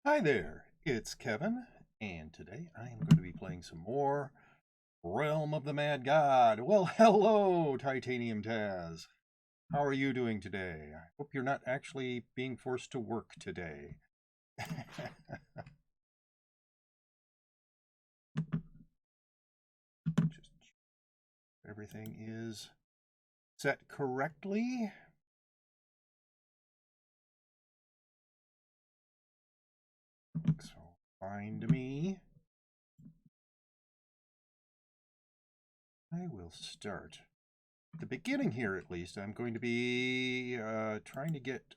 Hi there, it's Kevin, and today I am going to be playing some more Realm of the Mad God. Well, hello, Titanium Taz. How are you doing today? I hope you're not actually being forced to work today. Just everything is set correctly. Looks fine to me. I will start. At the beginning here, at least, I'm going to be trying to get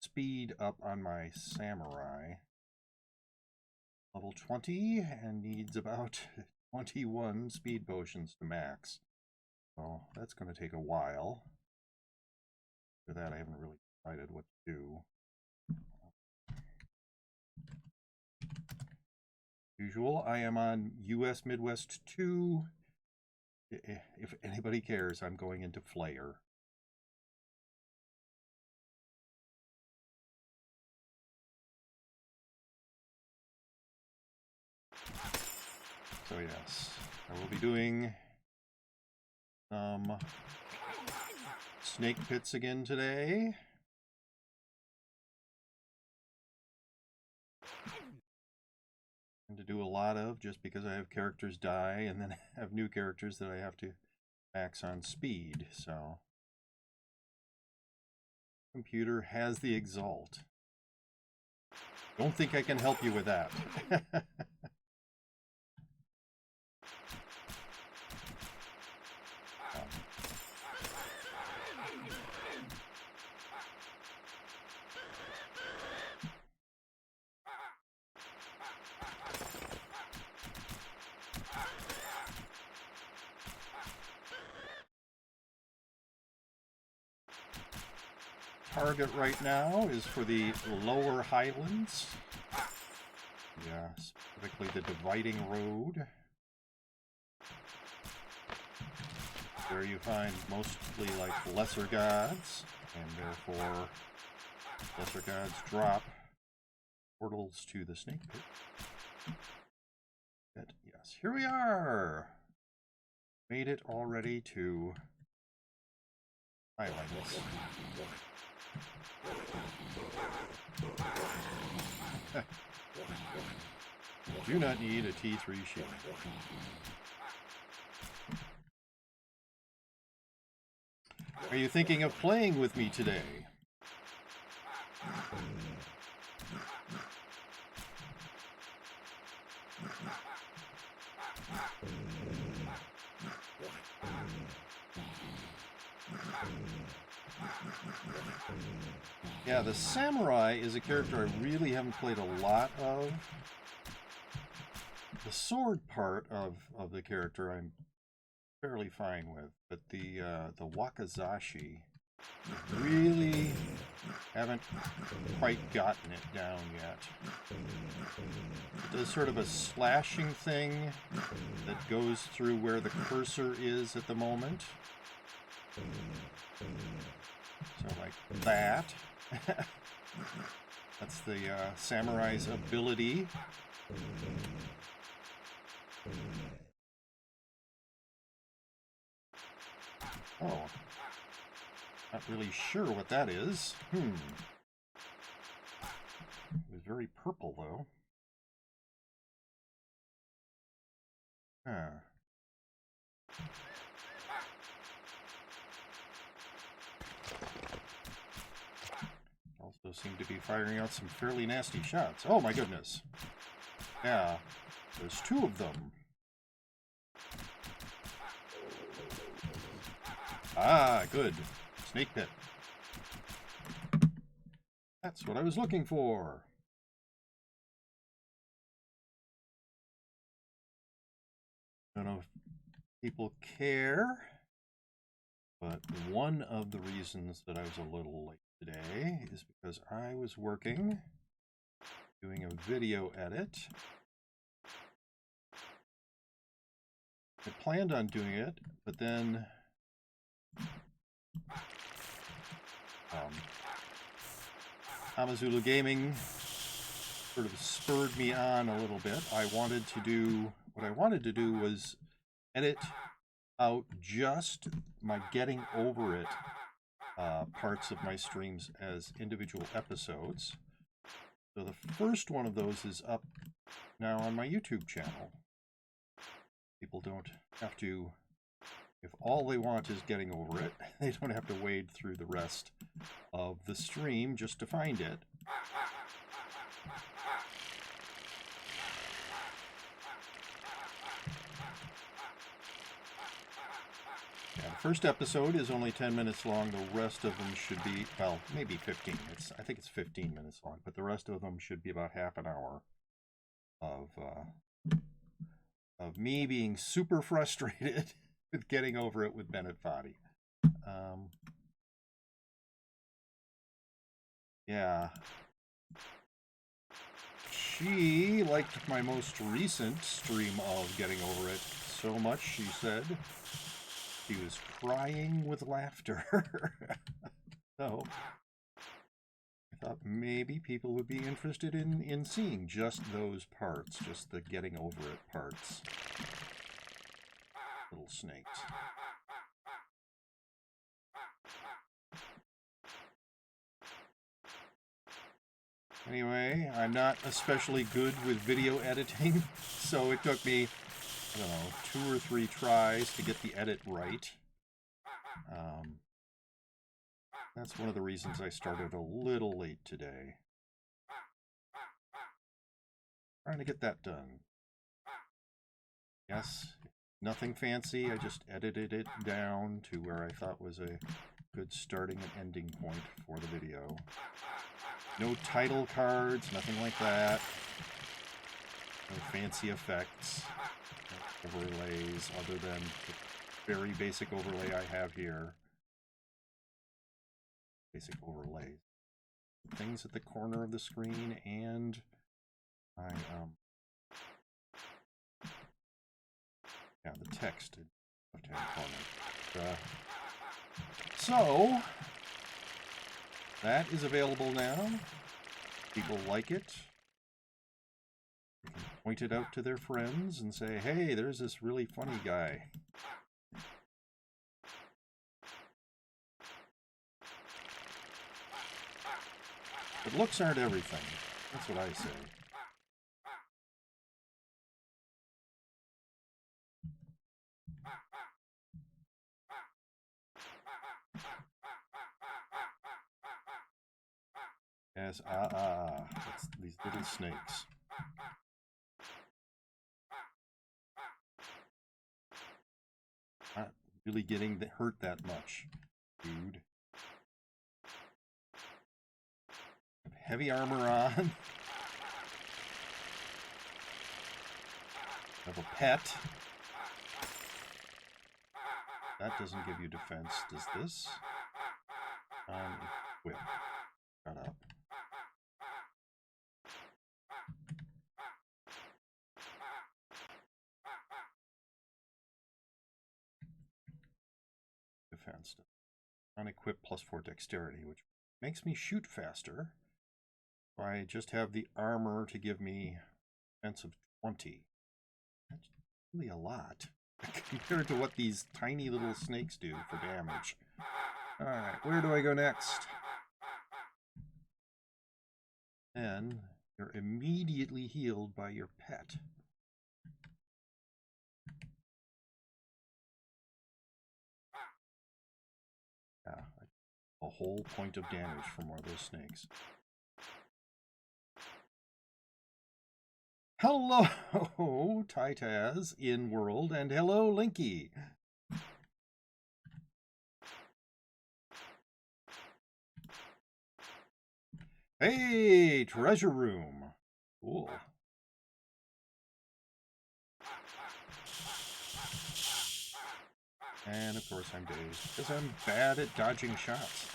speed up on my samurai. Level 20 and needs about 21 speed potions to max. So that's going to take a while. For that, I haven't really decided what to do. Usual, I am on US Midwest 2. If anybody cares, I'm going into Flayer. So yes, I will be doing some snake pits again today. And to do a lot of, just because I have characters die and then have new characters that I have to max on speed. So computer has the Exalt. Don't think I can help you with that. Target right now is for the lower highlands. Yeah, specifically the dividing road, where you find mostly like lesser gods, and therefore lesser gods drop portals to the snake pit. But yes, here we are. Made it already to highlands. Do not need a T3 shield. Are you thinking of playing with me today? Yeah, the samurai is a character I really haven't played a lot of. The sword part of the character I'm fairly fine with, but the wakizashi really haven't quite gotten it down yet. It does sort of a slashing thing that goes through where the cursor is at the moment. So like that. That's the samurai's ability. Oh, not really sure what that is. It was very purple, though. Huh. Also seem to be firing out some fairly nasty shots. Oh my goodness. Yeah, there's two of them. Ah, good. Snake pit. That's what I was looking for. I don't know if people care, but one of the reasons that I was a little late today is because I was working, doing a video edit. I planned on doing it, but then Amazulu Gaming sort of spurred me on a little bit. What I wanted to do was edit out just my getting over it parts of my streams as individual episodes. So the first one of those is up now on my YouTube channel. People don't have to, if all they want is getting over it, they don't have to wade through the rest of the stream just to find it. Yeah, the first episode is only 10 minutes long. The rest of them should be, well, maybe 15. I think it's 15 minutes long, but the rest of them should be about half an hour of me being super frustrated with getting over it with Bennett Foddy. Yeah. She liked my most recent stream of getting over it so much, she said. She was crying with laughter. So I thought maybe people would be interested in seeing just those parts, just the getting over it parts. Little snakes. Anyway, I'm not especially good with video editing, so it took me, I don't know, 2 or 3 tries to get the edit right. That's one of the reasons I started a little late today. Trying to get that done. Yes, nothing fancy. I just edited it down to where I thought was a good starting and ending point for the video. No title cards, nothing like that. No fancy effects, no overlays, other than the very basic overlay I have here. Basic overlays. Things at the corner of the screen and my yeah, the text in the left-hand corner. So that is available now. People like it. They can point it out to their friends and say, hey, there's this really funny guy. But looks aren't everything. That's what I say. Yes, it's these little snakes. Not really getting hurt that much, dude. Heavy armor on. Have a pet. That doesn't give you defense. Does this? Whip. Shut up. Defense. Unequip +4 dexterity, which makes me shoot faster. I just have the armor to give me defense of 20. That's really a lot compared to what these tiny little snakes do for damage. Alright, where do I go next? Then you're immediately healed by your pet. Yeah, a whole point of damage from one of those snakes. Hello, Titaz in world, and hello, Linky. Hey, treasure room. Cool. And of course I'm dazed, because I'm bad at dodging shots.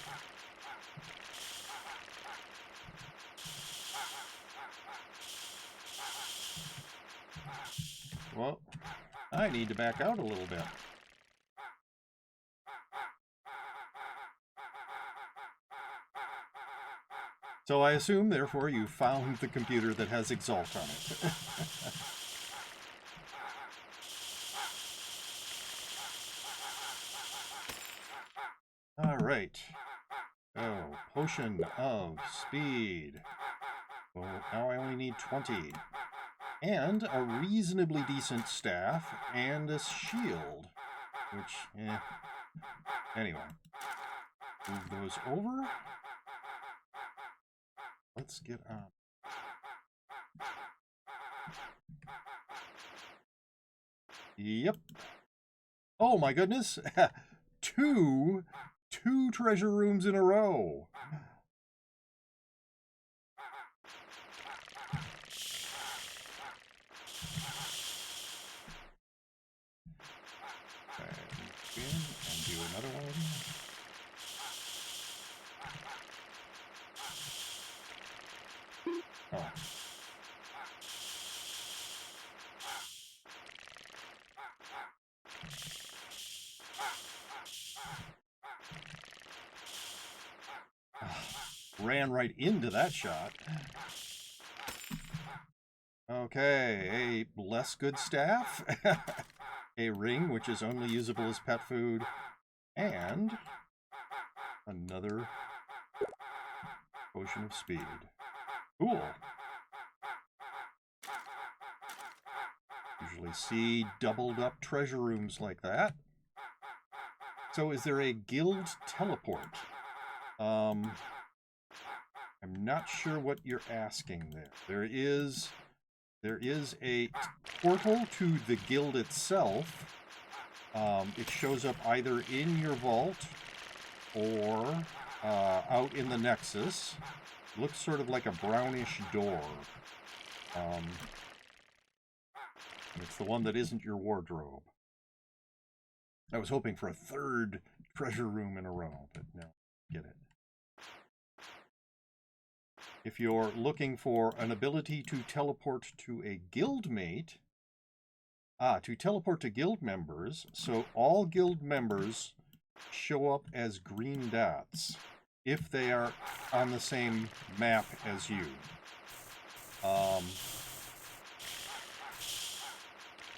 Well, I need to back out a little bit. So I assume, therefore, you found the computer that has Exalt on it. All right. Oh, Potion of Speed. Well, now I only need 20. And a reasonably decent staff and a shield. Which, Anyway. Move those over. Let's get on. Yep. Oh my goodness. two treasure rooms in a row. Okay, and do another one. Oh. Ran right into that shot. Okay, a less good staff, a ring which is only usable as pet food, and another potion of speed. Cool. Usually see doubled up treasure rooms like that. So is there a guild teleport? I'm not sure what you're asking there. There is a portal to the guild itself. It shows up either in your vault or out in the Nexus. Looks sort of like a brownish door. And it's the one that isn't your wardrobe. I was hoping for a third treasure room in a row, but no, get it. If you're looking for an ability to teleport to a guildmate, to teleport to guild members, so all guild members show up as green dots if they are on the same map as you.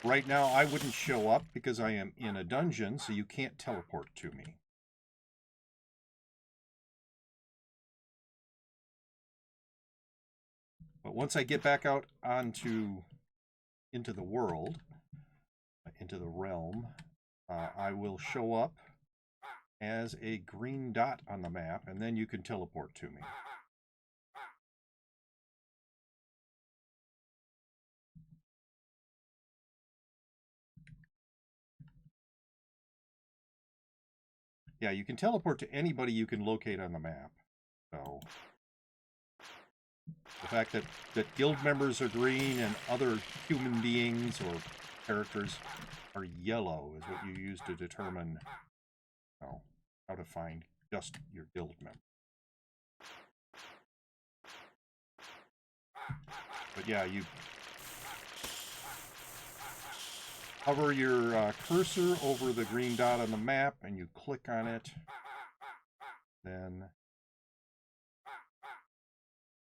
Right now, I wouldn't show up because I am in a dungeon, so you can't teleport to me. But once I get back out into the world, into the realm, I will show up as a green dot on the map, and then you can teleport to me. Yeah, you can teleport to anybody you can locate on the map. So the fact that guild members are green and other human beings or characters are yellow is what you use to determine how to find just your guild member. But yeah, you hover your cursor over the green dot on the map and you click on it. Then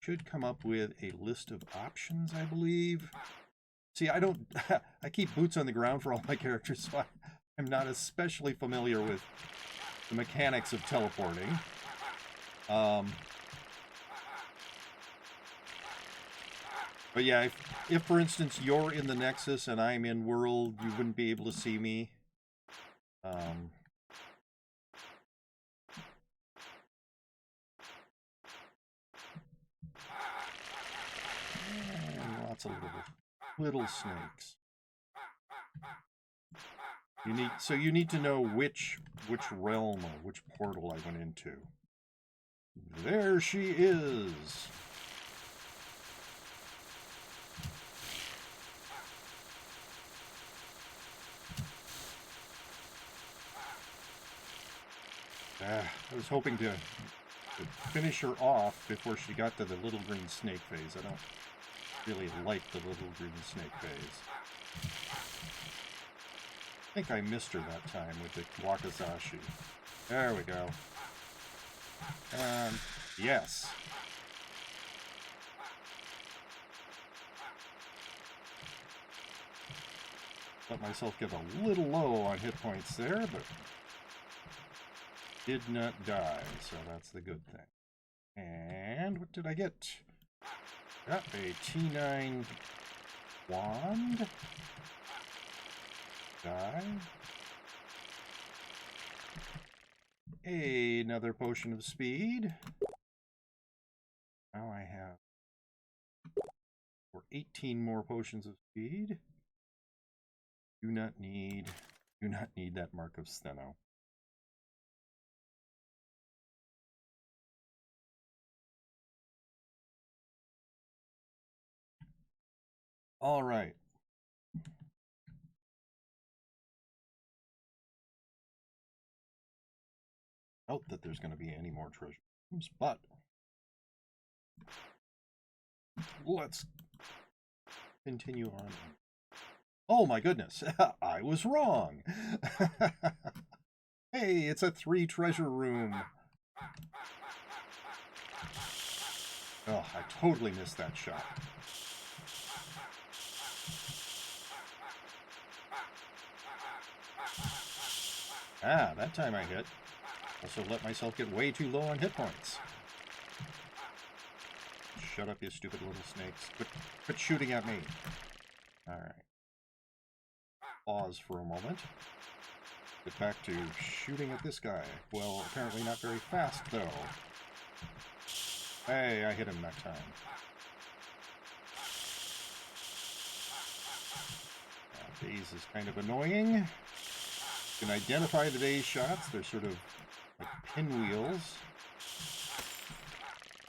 should come up with a list of options, I believe. See, I keep boots on the ground for all my characters, so I'm not especially familiar with the mechanics of teleporting. But yeah, if for instance you're in the Nexus and I'm in World, you wouldn't be able to see me. And lots of little snakes. You need to know which realm or which portal I went into. There she is. I was hoping to finish her off before she got to the little green snake phase. I don't really like the little green snake phase. I think I missed her that time with the Wakizashi. There we go. And yes. Let myself get a little low on hit points there, but did not die, so that's the good thing. And what did I get? Got a T9 wand. Die. Another potion of speed. Now I have 18 more potions of speed. Do not need that Mark of Steno. All right. Doubt that there's going to be any more treasure rooms, but let's continue on. Oh my goodness, I was wrong. Hey, it's a 3 treasure room. Oh, I totally missed that shot. Ah, that time I hit. Also let myself get way too low on hit points. Shut up, you stupid little snakes. Quit shooting at me. Alright. Pause for a moment. Get back to shooting at this guy. Well, apparently not very fast, though. Hey, I hit him that time. Daze is kind of annoying. You can identify the Daze shots. They're sort of like pinwheels.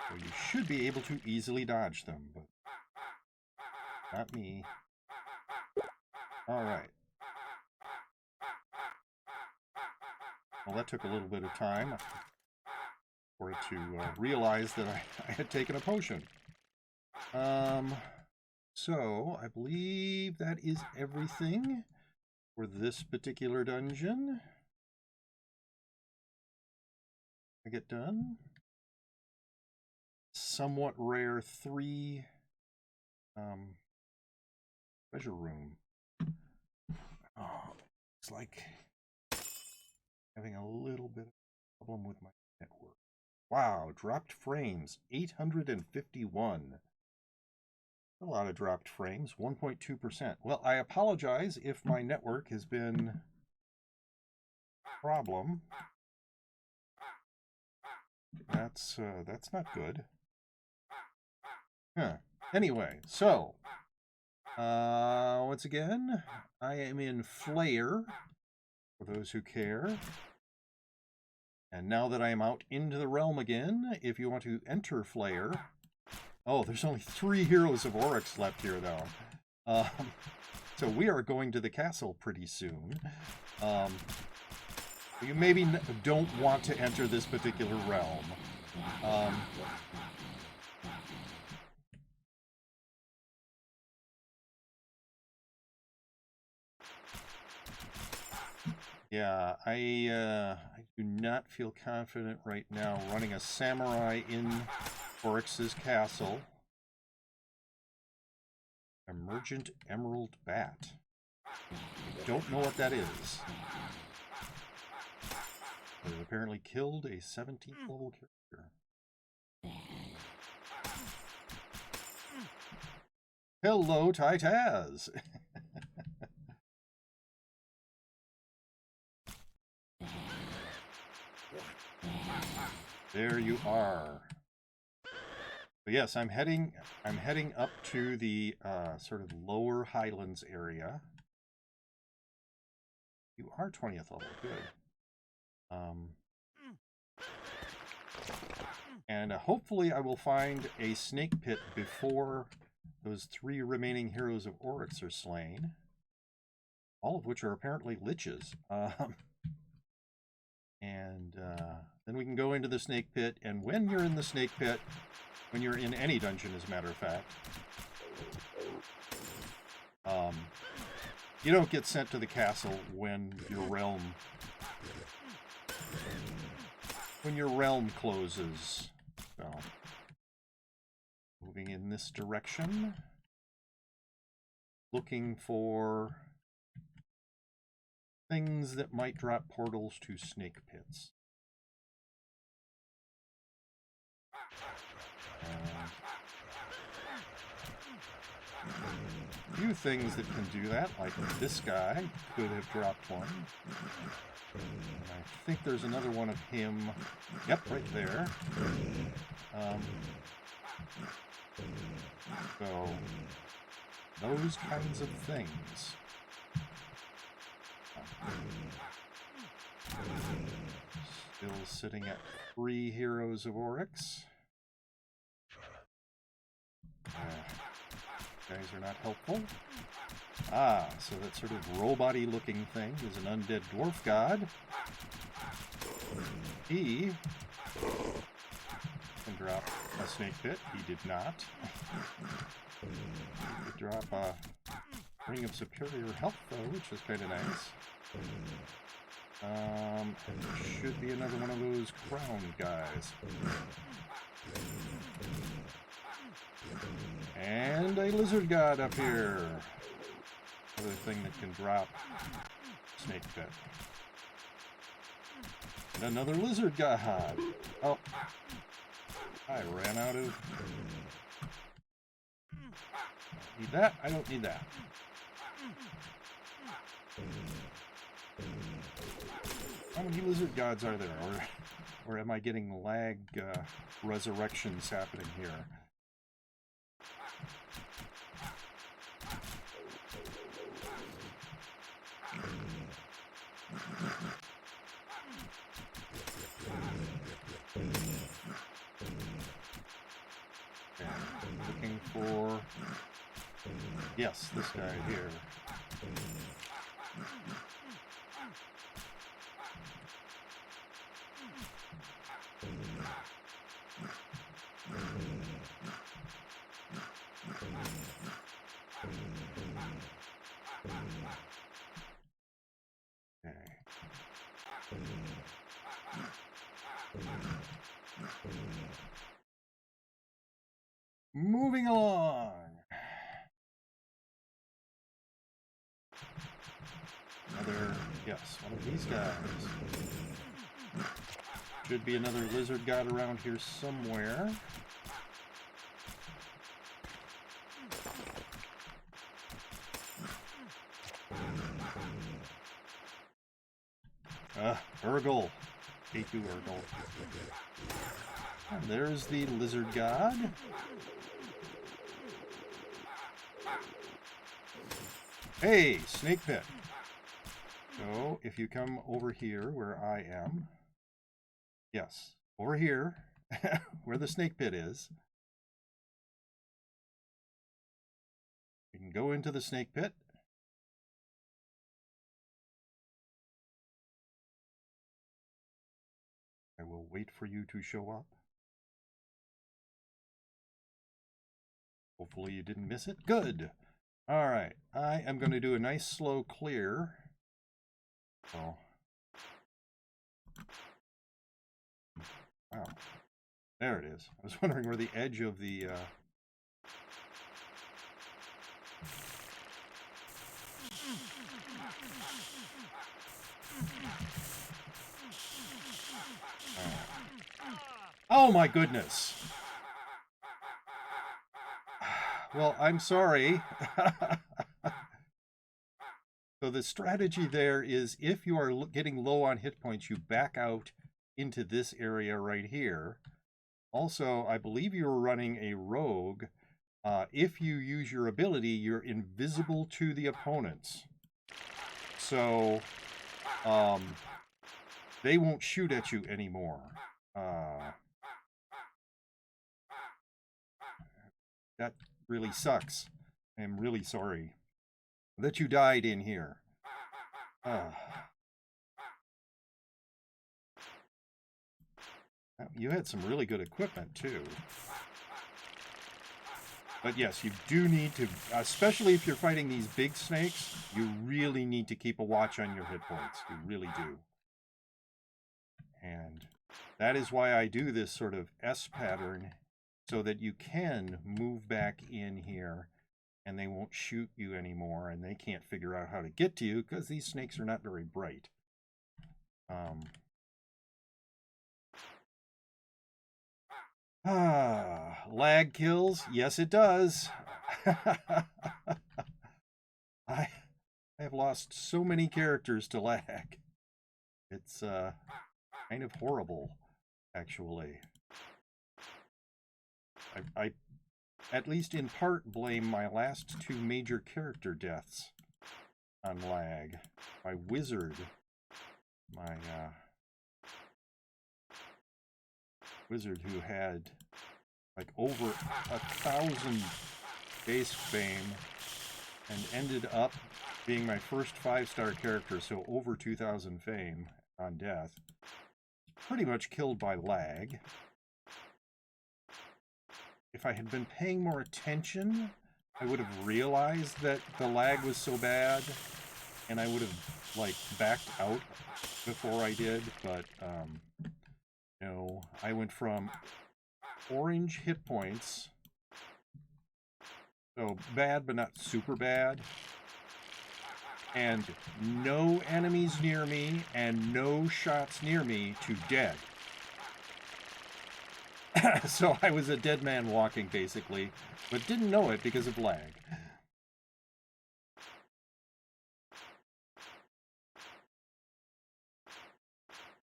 So you should be able to easily dodge them, but not me. Alright. Well, that took a little bit of time for it to realize that I had taken a potion. So, I believe that is everything for this particular dungeon. I get done. Somewhat rare 3 treasure room. Oh, it's like having a little bit of a problem with my network. Wow, dropped frames, 851. A lot of dropped frames, 1.2%. Well, I apologize if my network has been a problem. That's not good. Huh. Anyway, so once again, I am in Flayer, for those who care. And now that I am out into the realm again, if you want to enter Flayer... Oh, there's only 3 Heroes of Oryx left here, though. So we are going to the castle pretty soon. You maybe don't want to enter this particular realm. Yeah, I do not feel confident right now running a samurai in Oryx's castle. Emergent Emerald Bat. I don't know what that is. But it apparently killed a 17th level character. Hello, Titaz! There you are. But yes, I'm heading up to the sort of lower Highlands area. You are 20th level, good. And hopefully I will find a snake pit before those 3 remaining Heroes of Oryx are slain. All of which are apparently liches. And then we can go into the snake pit, and when you're in the snake pit, when you're in any dungeon, as a matter of fact, you don't get sent to the castle when your realm closes. So, moving in this direction, looking for things that might drop portals to snake pits. A few things that can do that, like this guy could have dropped one. And I think there's another one of him. Yep, right there. So, those kinds of things. Still sitting at 3 Heroes of Oryx. Guys are not helpful. Ah, so that sort of robot-y looking thing is an undead dwarf god. He can drop a snake pit. He did not. He could drop a ring of superior health, though, which is kind of nice. Should be another one of those crown guys. And a lizard god up here. Another thing that can drop snake pit. And another lizard god. Oh, I ran out of... Need that? I don't need that. How many lizard gods are there? Or am I getting lag resurrections happening here? Okay, looking for... Yes, this guy here. Moving along. Another, yes, one of these guys. Should be another lizard god around here somewhere. Urgle. Hate you, Urgle. And there's the lizard god. Hey, snake pit. So, if you come over here where I am, yes, over here, where the snake pit is, you can go into the snake pit. I will wait for you to show up. Hopefully you didn't miss it. Good. All right. I am going to do a nice slow clear. Oh. Wow. There it is. I was wondering where the edge of the... Oh my goodness. Well, I'm sorry. So the strategy there is if you are getting low on hit points, you back out into this area right here. Also, I believe you were running a rogue. If you use your ability, you're invisible to the opponents. So they won't shoot at you anymore. That really sucks. I am really sorry that you died in here. You had some really good equipment too. But yes, you do need to, especially if you're fighting these big snakes, you really need to keep a watch on your hit points. You really do. And that is why I do this sort of S pattern, so that you can move back in here and they won't shoot you anymore, and they can't figure out how to get to you because these snakes are not very bright. Lag kills? Yes, it does. I have lost so many characters to lag. It's kind of horrible, actually. I at least in part blame my last two major character deaths on lag. My wizard, wizard who had like over 1,000 base fame and ended up being my first 5-star character, so over 2,000 fame on death. Pretty much killed by lag. If I had been paying more attention, I would have realized that the lag was so bad, and I would have like backed out before I did, but no, I went from orange hit points, so bad but not super bad, and no enemies near me and no shots near me, to dead. So I was a dead man walking, basically, but didn't know it because of lag.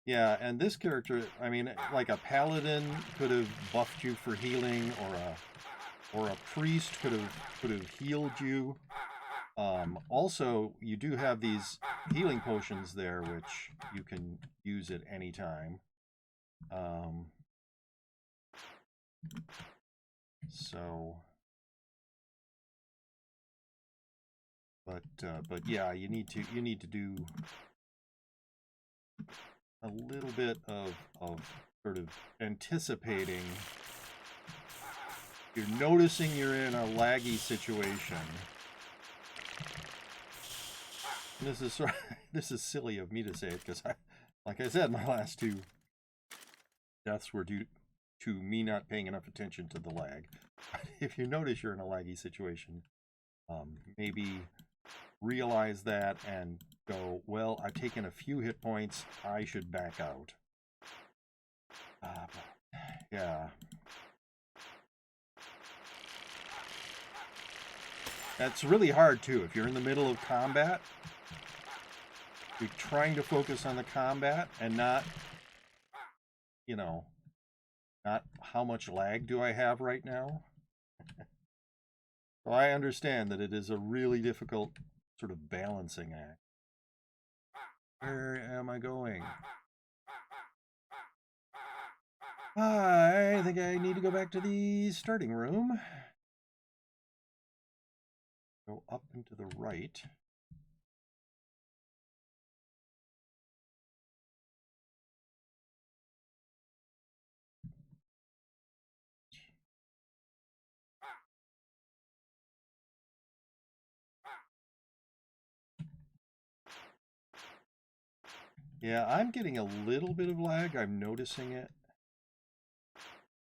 Yeah, and this character, I mean, like a paladin could have buffed you for healing, or a priest could have healed you. Also, you do have these healing potions there, which you can use at any time. But yeah, you need to do a little bit of sort of anticipating. You're noticing you're in a laggy situation. And this is silly of me to say it, because like I said, my last two deaths were due to me not paying enough attention to the lag. If you notice you're in a laggy situation, maybe realize that and go, well, I've taken a few hit points, I should back out. Yeah. That's really hard too. If you're in the middle of combat, you're trying to focus on the combat and not, you know, not how much lag do I have right now. So I understand that it is a really difficult sort of balancing act. Where am I going? I think I need to go back to the starting room. Go up and to the right. Yeah, I'm getting a little bit of lag. I'm noticing it.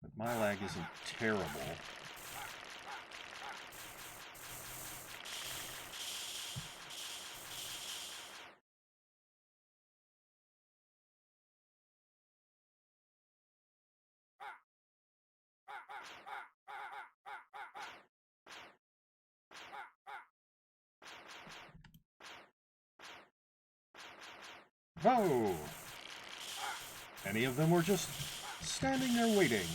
But my lag isn't terrible. Whoa! Any of them were just standing there waiting.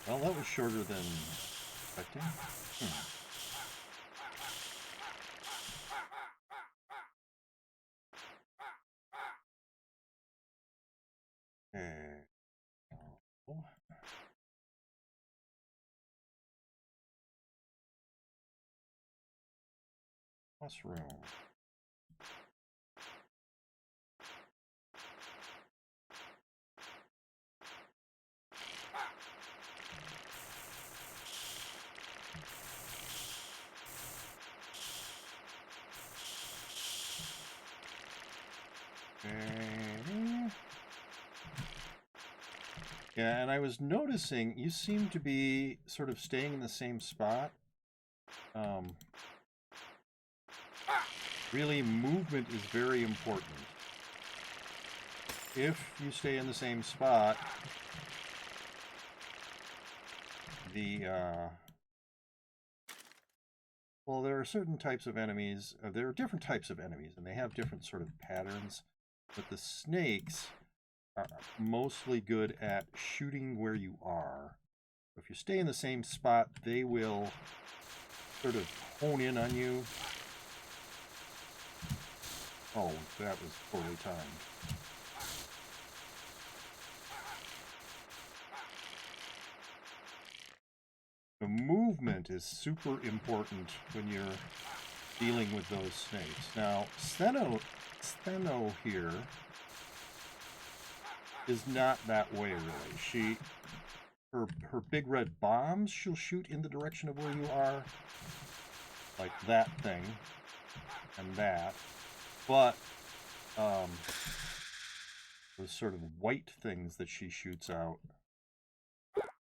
Well, that was shorter than expecting. Okay. Mushroom. Okay. Yeah, and I was noticing you seem to be sort of staying in the same spot. Really, movement is very important. If you stay in the same spot, well, there are certain types of enemies, there are different types of enemies, and they have different sort of patterns, but the snakes are mostly good at shooting where you are. If you stay in the same spot, they will sort of hone in on you. Oh, that was poorly timed. The movement is super important when you're dealing with those snakes. Now, Stheno here is not that way, really. Her big red bombs she'll shoot in the direction of where you are, like that thing and that. But those sort of white things that she shoots out,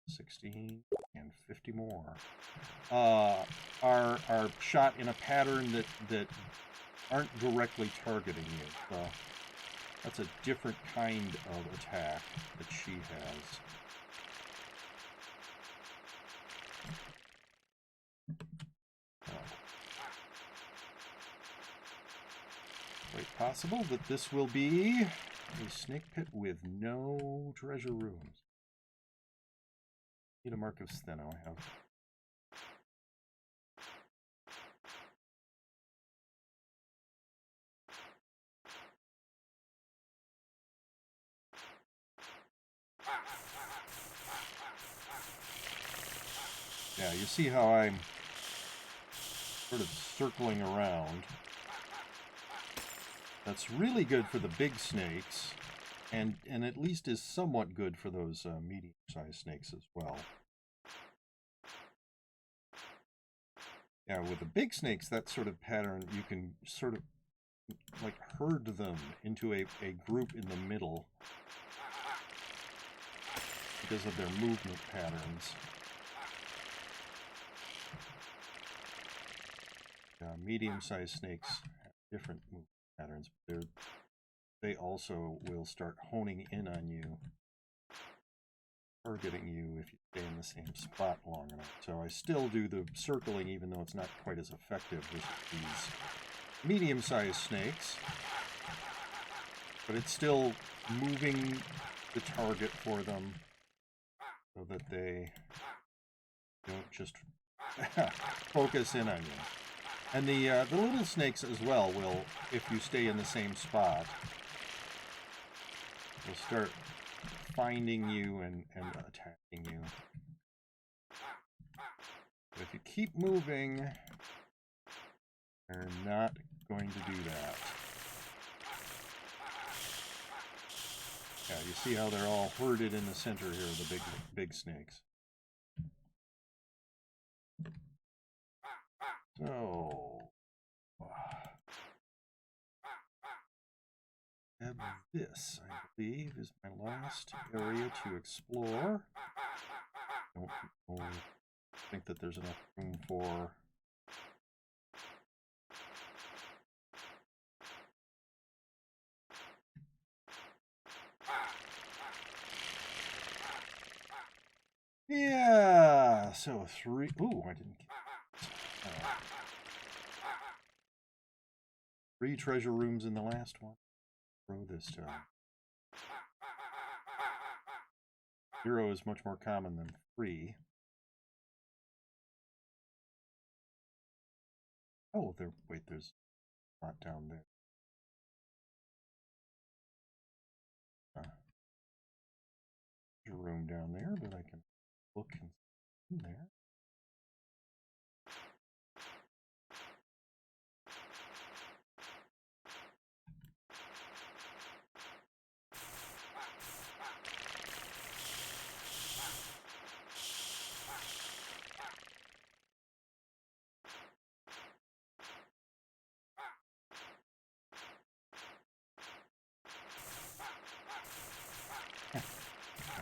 16 and 50 more, are shot in a pattern that aren't directly targeting you. So that's a different kind of attack that she has. Quite possible that this will be a snake pit with no treasure rooms. Need a mark of Stheno I have. Yeah, you see how I'm sort of circling around. That's really good for the big snakes, and at least is somewhat good for those medium-sized snakes as well. Yeah, with the big snakes, that sort of pattern, you can sort of like herd them into a group in the middle because of their movement patterns. Medium-sized snakes have different movement patterns, but they also will start honing in on you, targeting you if you stay in the same spot long enough. So I still do the circling, even though it's not quite as effective with these medium-sized snakes, but it's still moving the target for them so that they don't just focus in on you. And the little snakes as well will, if you stay in the same spot, will start finding you and attacking you. But if you keep moving, they're not going to do that. Yeah, you see how they're all herded in the center here, the big snakes. So, and this, I believe, is my last area to explore. I don't think that there's enough room for... Yeah, so 3... Ooh, I didn't get... 3 treasure rooms in the last one. Throw this time. 0 is much more common than 3. Oh, wait, there's not down there. There's a room down there, but I can look in there.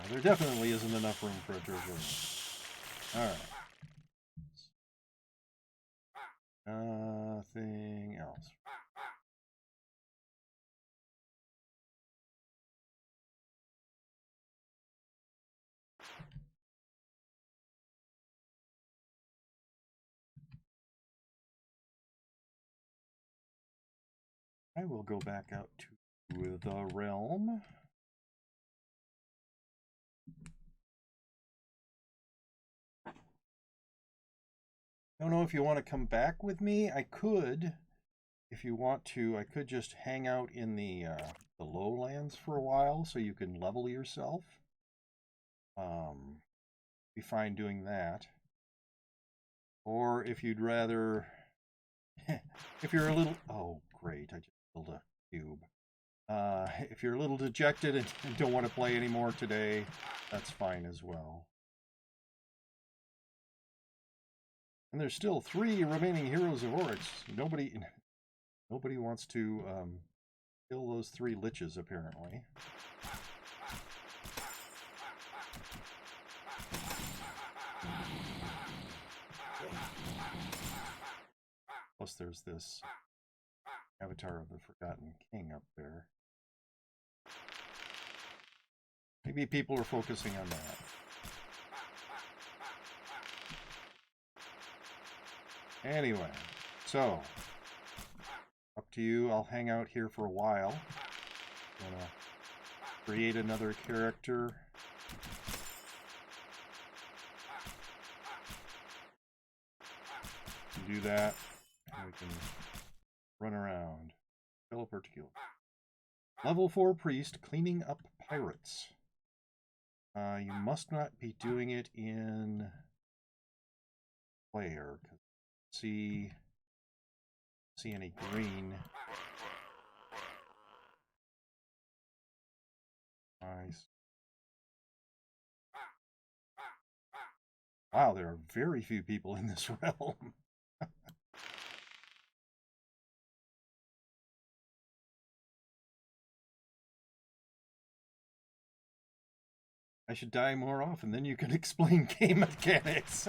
There definitely isn't enough room for a treasure room. Alright. Nothing else. I will go back out to the realm. Don't know if you want to come back with me. I could, if you want to, I could just hang out in the lowlands for a while so you can level yourself. Be fine doing that. Or if you'd rather, if you're a little, oh great, I just built a cube. If you're a little dejected and don't want to play anymore today, that's fine as well. And there's still 3 remaining Heroes of Oryx. Nobody wants to kill those 3 liches, apparently. Plus there's this Avatar of the Forgotten King up there. Maybe people are focusing on that. Anyway, so up to you. I'll hang out here for a while. I'm gonna create another character. Do that, and we can run around. Teleport to kill. Level 4 priest, cleaning up pirates. You must not be doing it in player. See any green. Nice. Wow, there are very few people in this realm. I should die more often, then you can explain game mechanics.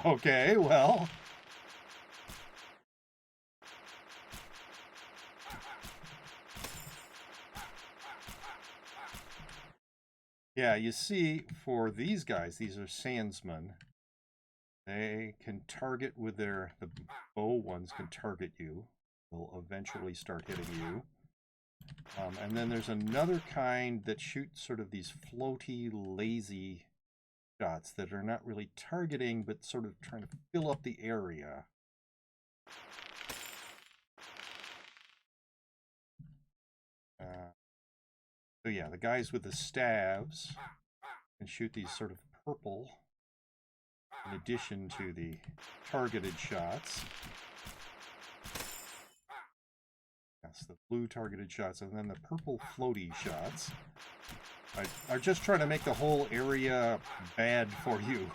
Okay, well. Yeah, you see, for these guys, these are sandsmen. They can target with the bow ones can target you. They'll eventually start hitting you. And then there's another kind that shoots sort of these floaty, lazy shots that are not really targeting, but sort of trying to fill up the area. So yeah, the guys with the staves can shoot these sort of purple in addition to the targeted shots. That's the blue targeted shots, and then the purple floaty shots are just trying to make the whole area bad for you.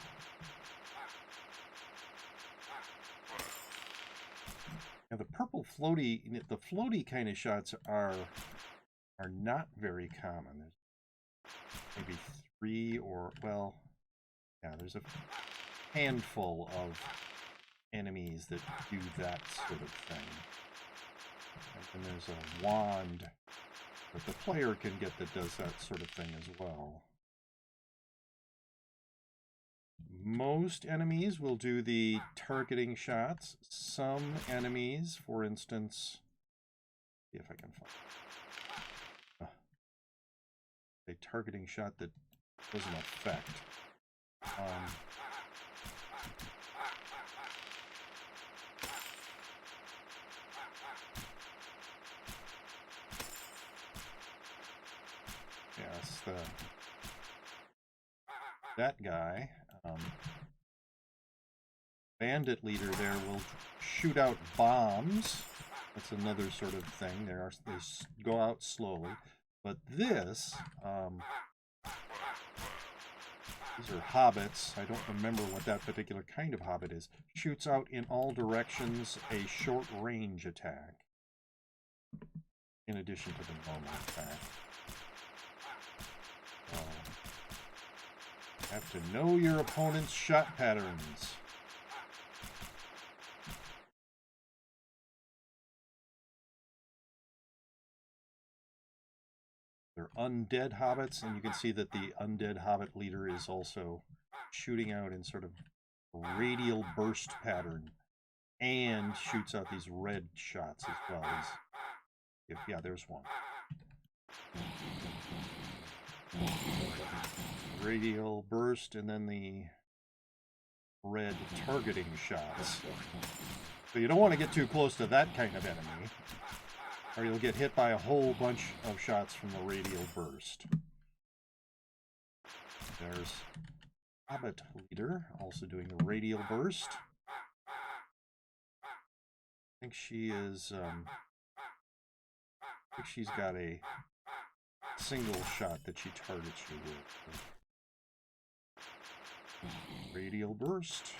Now the purple floaty, the floaty kind of shots are not very common. There's maybe 3 or, well, yeah, there's a handful of enemies that do that sort of thing. And then there's a wand that the player can get that does that sort of thing as well. Most enemies will do the targeting shots. Some enemies, for instance, see if I can find a targeting shot that doesn't affect. Yes, that guy, bandit leader there will shoot out bombs. That's another sort of thing. They go out slowly. But this, these are hobbits. I don't remember what that particular kind of hobbit is. Shoots out in all directions a short range attack. In addition to the normal attack. Have to know your opponent's shot patterns. They're undead hobbits, and you can see that the undead hobbit leader is also shooting out in sort of radial burst pattern and shoots out these red shots as well. Yeah, there's one. Radial burst and then the red targeting shots. So you don't want to get too close to that kind of enemy, or you'll get hit by a whole bunch of shots from the radial burst. There's Hobbit leader also doing the radial burst. I think she is I think she's got a single shot that she targets you with. Radial burst.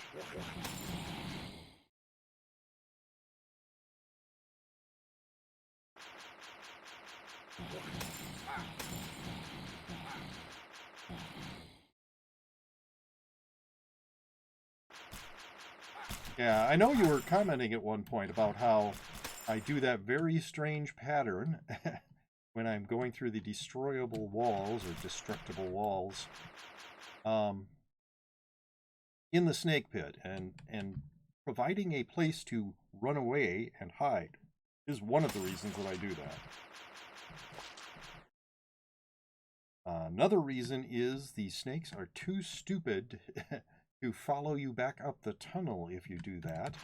Yeah, I know you were commenting at one point about how I do that very strange pattern when I'm going through the destroyable walls or destructible walls in the snake pit, and providing a place to run away and hide is one of the reasons that I do that. Another reason is the snakes are too stupid to follow you back up the tunnel if you do that.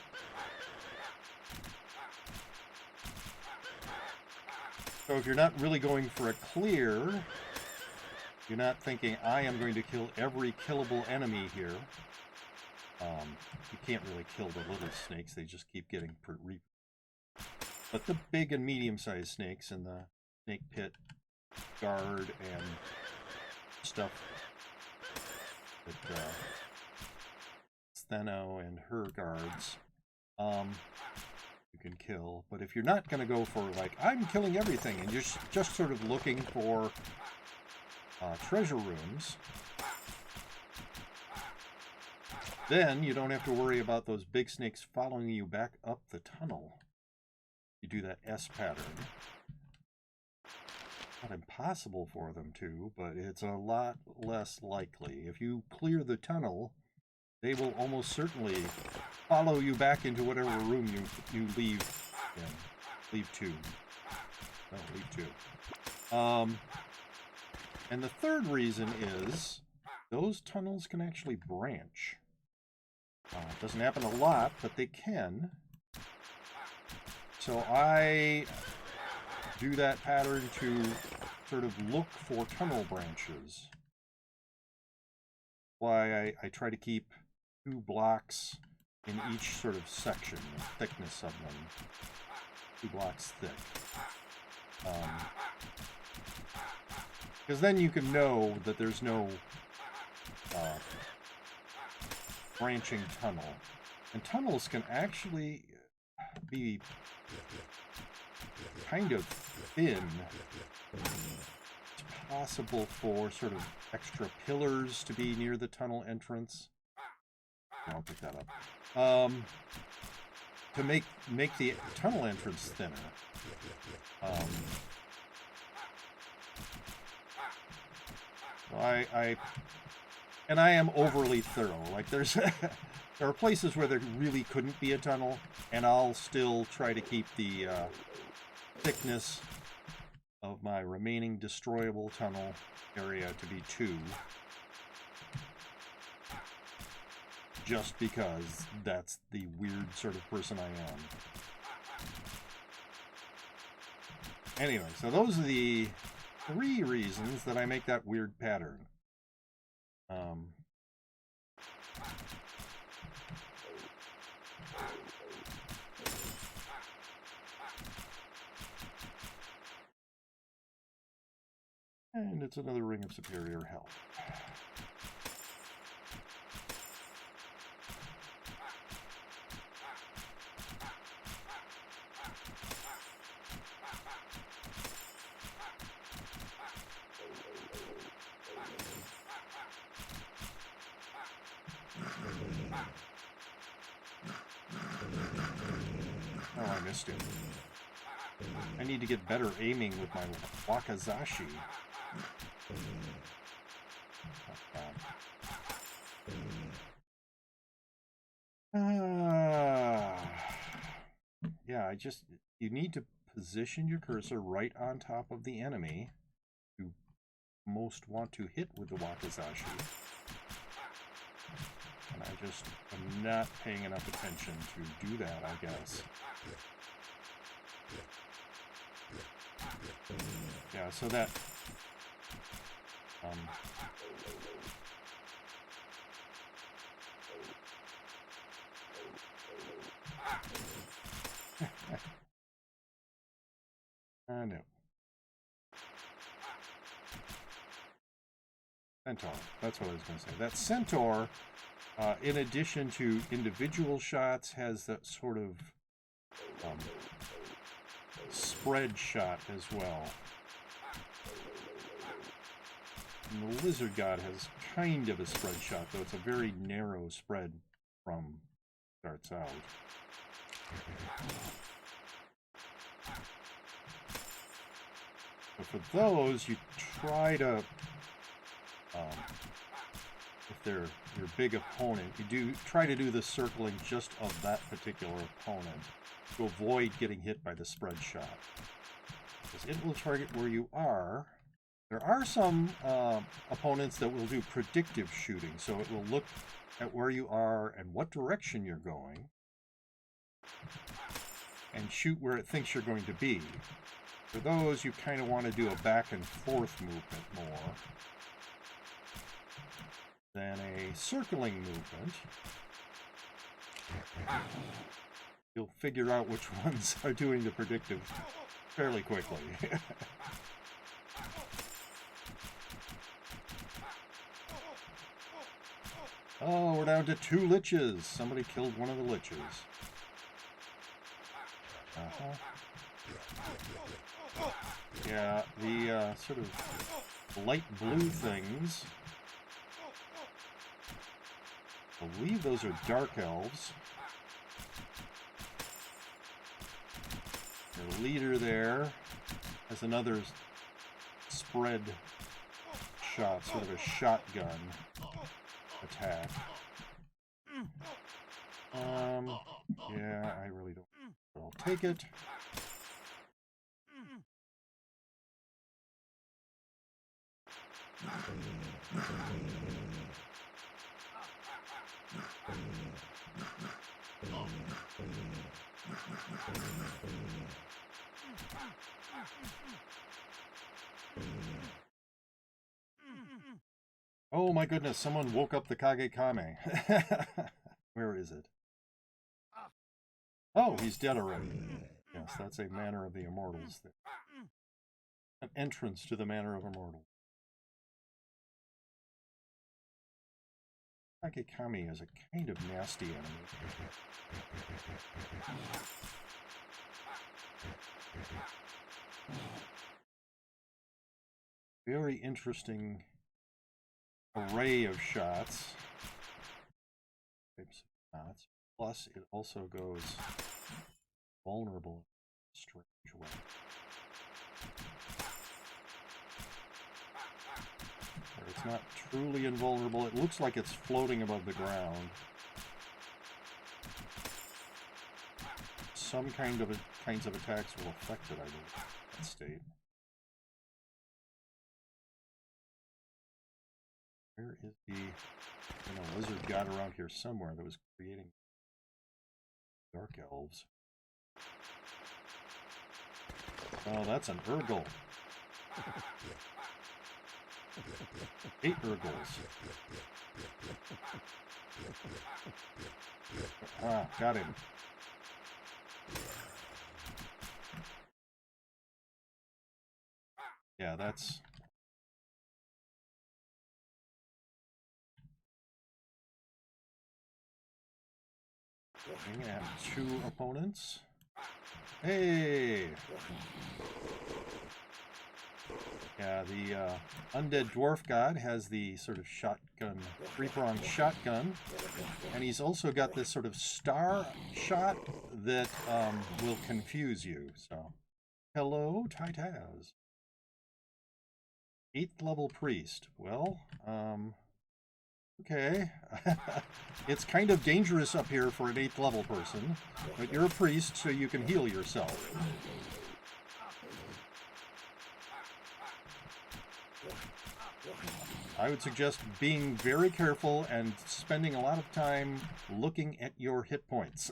So if you're not really going for a clear, you're not thinking, I am going to kill every killable enemy here. You can't really kill the little snakes, they just keep getting But the big and medium-sized snakes in the snake pit guard and stuff that Stheno and her guards you can kill. But if you're not going to go for, like, I'm killing everything and you're just sort of looking for treasure rooms, then you don't have to worry about those big snakes following you back up the tunnel. You do that S pattern. Not impossible for them to, but it's a lot less likely. If you clear the tunnel, they will almost certainly follow you back into whatever room you leave in. Leave two. No, leave two. And the third reason is those tunnels can actually branch. It doesn't happen a lot, but they can. So I do that pattern to sort of look for tunnel branches. Why I try to keep 2 blocks in each sort of section, the thickness of them. 2 blocks thick. Because then you can know that there's no branching tunnel. And tunnels can actually be kind of thin. It's possible for sort of extra pillars to be near the tunnel entrance. I'll pick that up. To make the tunnel entrance thinner. I am overly thorough. Like there are places where there really couldn't be a tunnel, and I'll still try to keep the thickness of my remaining destroyable tunnel area to be 2. Just because that's the weird sort of person I am. Anyway, so those are the 3 reasons that I make that weird pattern. And it's another Ring of Superior Health. Oh, I missed it. I need to get better aiming with my wakizashi. Yeah, you need to position your cursor right on top of the enemy you most want to hit with the wakizashi. And I just am not paying enough attention to do that, I guess. Yeah, so that... no. Centaur. That's what I was going to say. That Centaur, in addition to individual shots, has that sort of spread shot as well. And the Lizard God has kind of a spread shot, though it's a very narrow spread from starts out. But for those, you try to, if they're your big opponent, you try to do the circling just of that particular opponent to avoid getting hit by the spread shot. Because it will target where you are. There are some opponents that will do predictive shooting, so it will look at where you are and what direction you're going, and shoot where it thinks you're going to be. For those, you kind of want to do a back and forth movement more than a circling movement. You'll figure out which ones are doing the predictive fairly quickly. Oh, we're down to 2 liches. Somebody killed one of the liches. Yeah, the sort of light blue things. I believe those are dark elves. Their leader there has another spread shot, sort of a shotgun attack. Yeah, I really don't. But I'll take it. Oh my goodness, someone woke up the Kagekame. Where is it? Oh, he's dead already. Yes, that's a Manor of the Immortals there. An entrance to the Manor of Immortals. Kagekame is a kind of nasty enemy. Very interesting array of shots. Types of shots. Plus, it also goes vulnerable in a strange way. Where it's not truly invulnerable. It looks like it's floating above the ground. Some kinds of attacks will affect it, I believe, that state. Where is the lizard god around here somewhere that was creating dark elves? Oh, that's an Urgle. 8 Urgles. Ah, got him. Yeah, that's... Looking at 2 opponents. Hey! Yeah, the undead dwarf god has the sort of shotgun, three-pronged shotgun, and he's also got this sort of star shot that will confuse you. So, hello, Titaz. 8th level priest. Well, okay. It's kind of dangerous up here for an 8th level person, but you're a priest, so you can heal yourself. I would suggest being very careful and spending a lot of time looking at your hit points.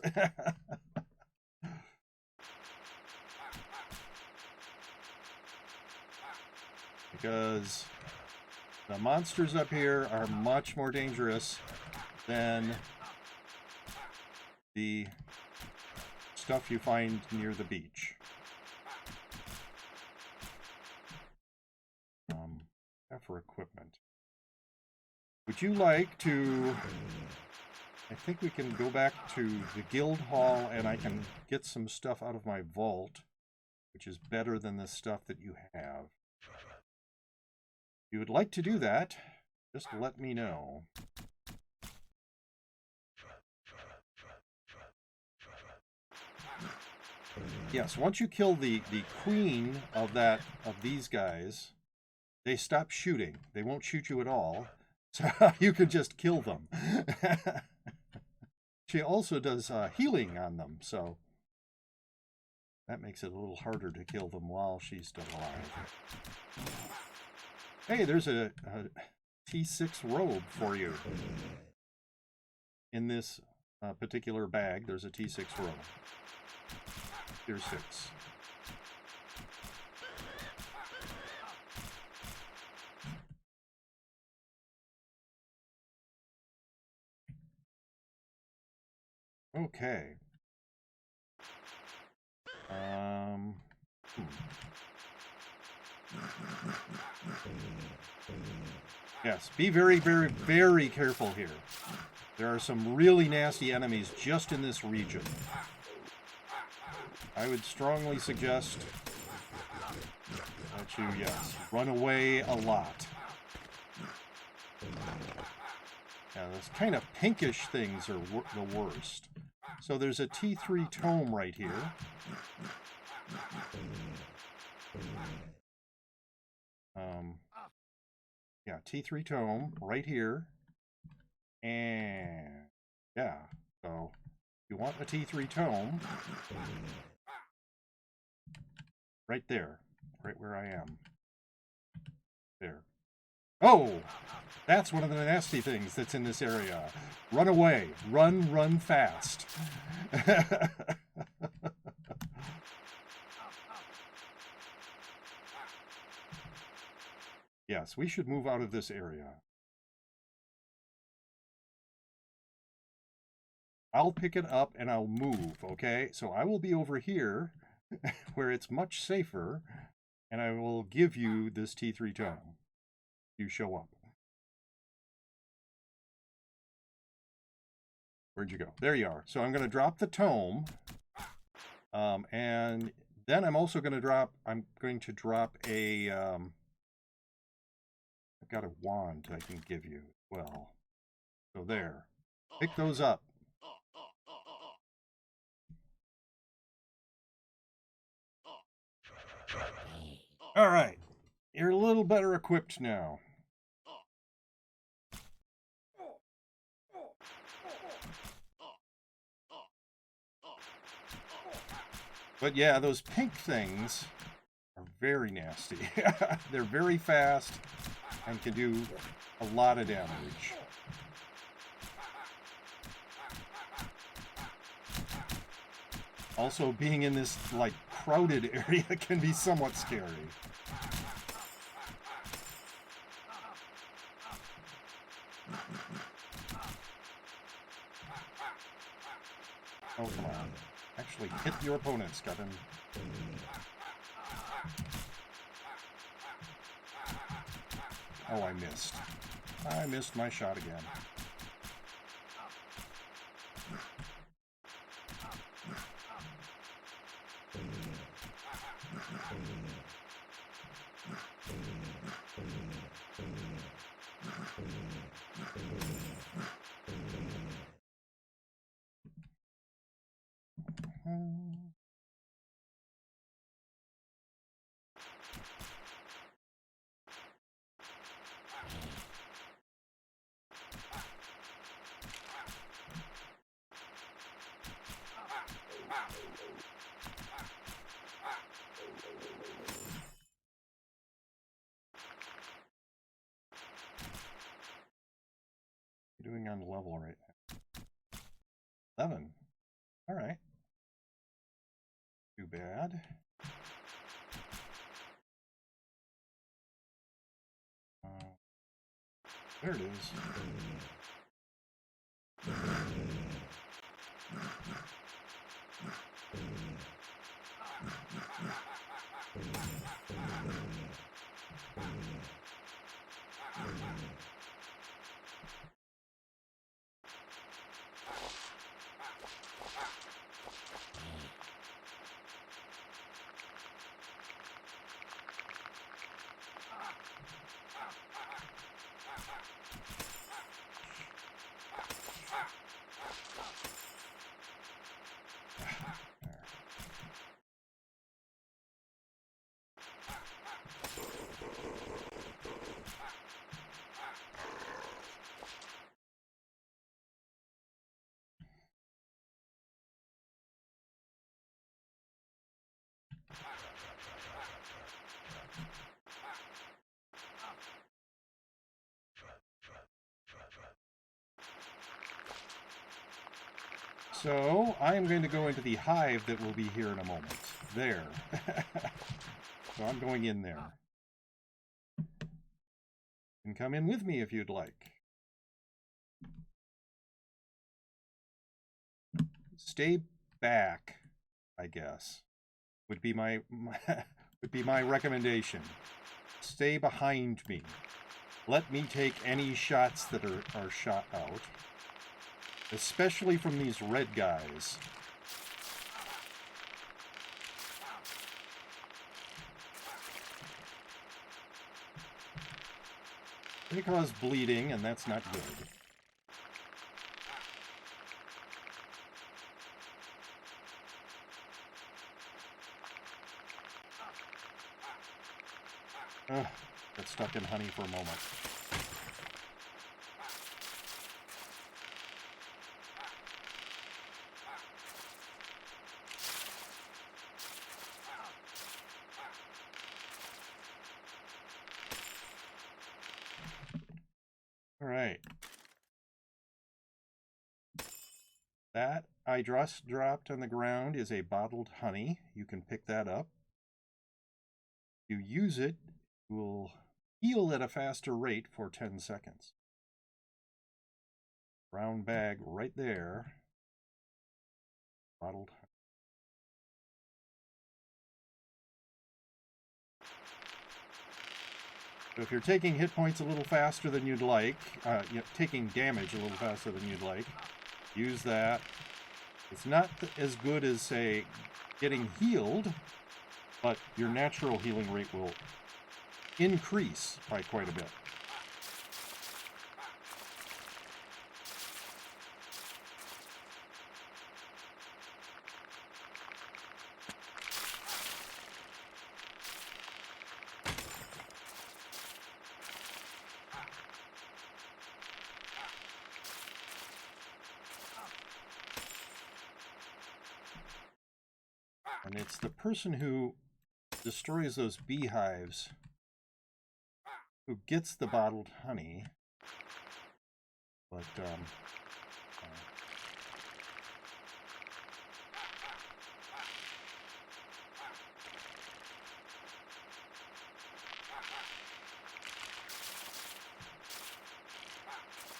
Because the monsters up here are much more dangerous than the stuff you find near the beach. For equipment. Would you like to... I think we can go back to the guild hall and I can get some stuff out of my vault, which is better than the stuff that you have. If you would like to do that, just let me know. Yes, once you kill the queen of these guys, they stop shooting. They won't shoot you at all, so you can just kill them. She also does healing on them, so that makes it a little harder to kill them while she's still alive. Hey, there's a T6 robe for you. In this particular bag, there's a T6 robe. Tier 6. Okay. Yes, be very, very, very careful here. There are some really nasty enemies just in this region. I would strongly suggest that you, yes, run away a lot. Yeah, those kind of pinkish things are the worst. So there's a T3 tome right here. Yeah, T3 tome right here. And yeah, so if you want a T3 tome, right there, right where I am. There. Oh! That's one of the nasty things that's in this area. Run away. Run fast. Yes, we should move out of this area. I'll pick it up and I'll move, okay? So I will be over here where it's much safer, and I will give you this T3 tome. You show up. Where'd you go? There you are. So I'm going to drop the tome, and then I'm also going to drop. I'm going to drop a. I've got a wand I can give you as well. So there, pick those up. All right, you're a little better equipped now. But yeah, those pink things are very nasty. They're very fast and can do a lot of damage. Also, being in this, like, crowded area can be somewhat scary. Oh, come on. Actually hit your opponents, Kevin. Oh, I missed. I missed my shot again. Doing on level right now. 11. All right. Too bad. There it is. So I am going to go into the hive that will be here in a moment. There. So I'm going in there. You can come in with me if you'd like. Stay back, I guess, would be my recommendation. Stay behind me. Let me take any shots that are shot out. Especially from these red guys. They cause bleeding, and that's not good. Got stuck in honey for a moment. All right. That I just dropped on the ground is a bottled honey. You can pick that up. You use it, you will heal at a faster rate for 10 seconds. Brown bag right there. Bottled honey. So if you're taking hit points a little faster than you'd like, taking damage a little faster than you'd like, use that. It's not as good as, say, getting healed, but your natural healing rate will increase by quite a bit. And it's the person who destroys those beehives who gets the bottled honey. But,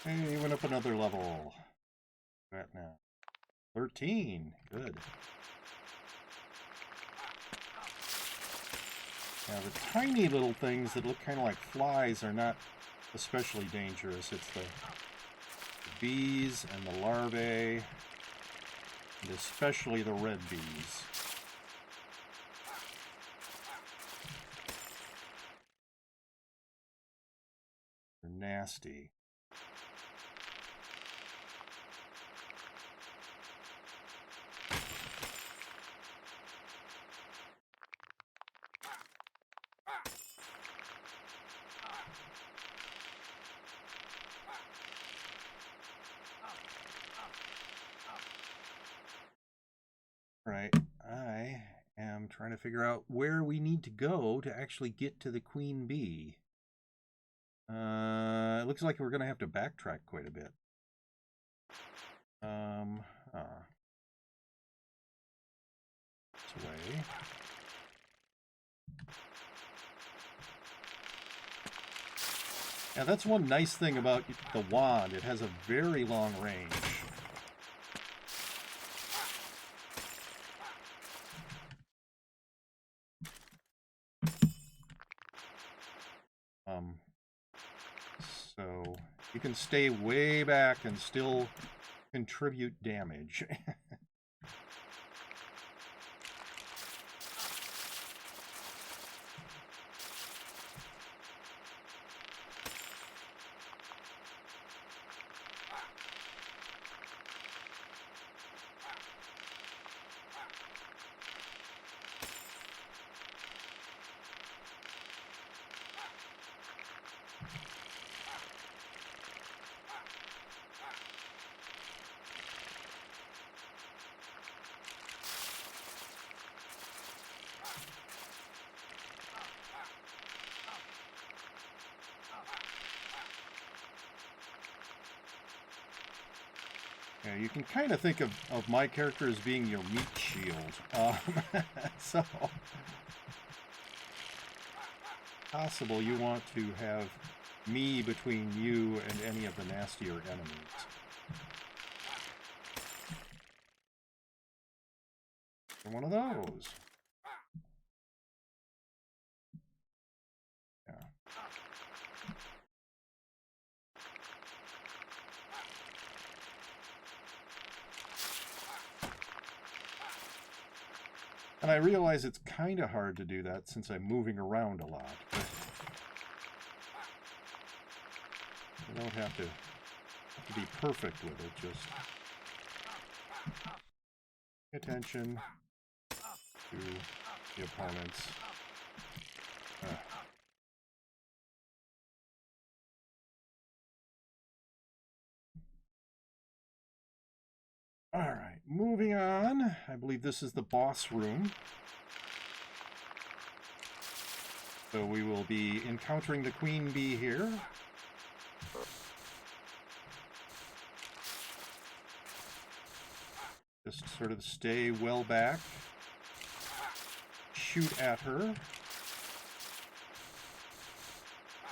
hey, you went up another level. Right now. 13. Good. Now, the tiny little things that look kind of like flies are not especially dangerous. It's the bees and the larvae, and especially the red bees. They're nasty. Right. I am trying to figure out where we need to go to actually get to the queen bee. It looks like we're going to have to backtrack quite a bit. This way. Yeah, that's one nice thing about the wand. It has a very long range. So you can stay way back and still contribute damage. Yeah, you can kind of think of my character as being your meat shield. So, possible you want to have me between you and any of the nastier enemies. One of those. Yeah. And I realize it's kind of hard to do that since I'm moving around a lot. But you don't have to be perfect with it. Just pay attention to the opponents. All right, moving on. I believe this is the boss room. So we will be encountering the queen bee here. Just sort of stay well back. Shoot at her.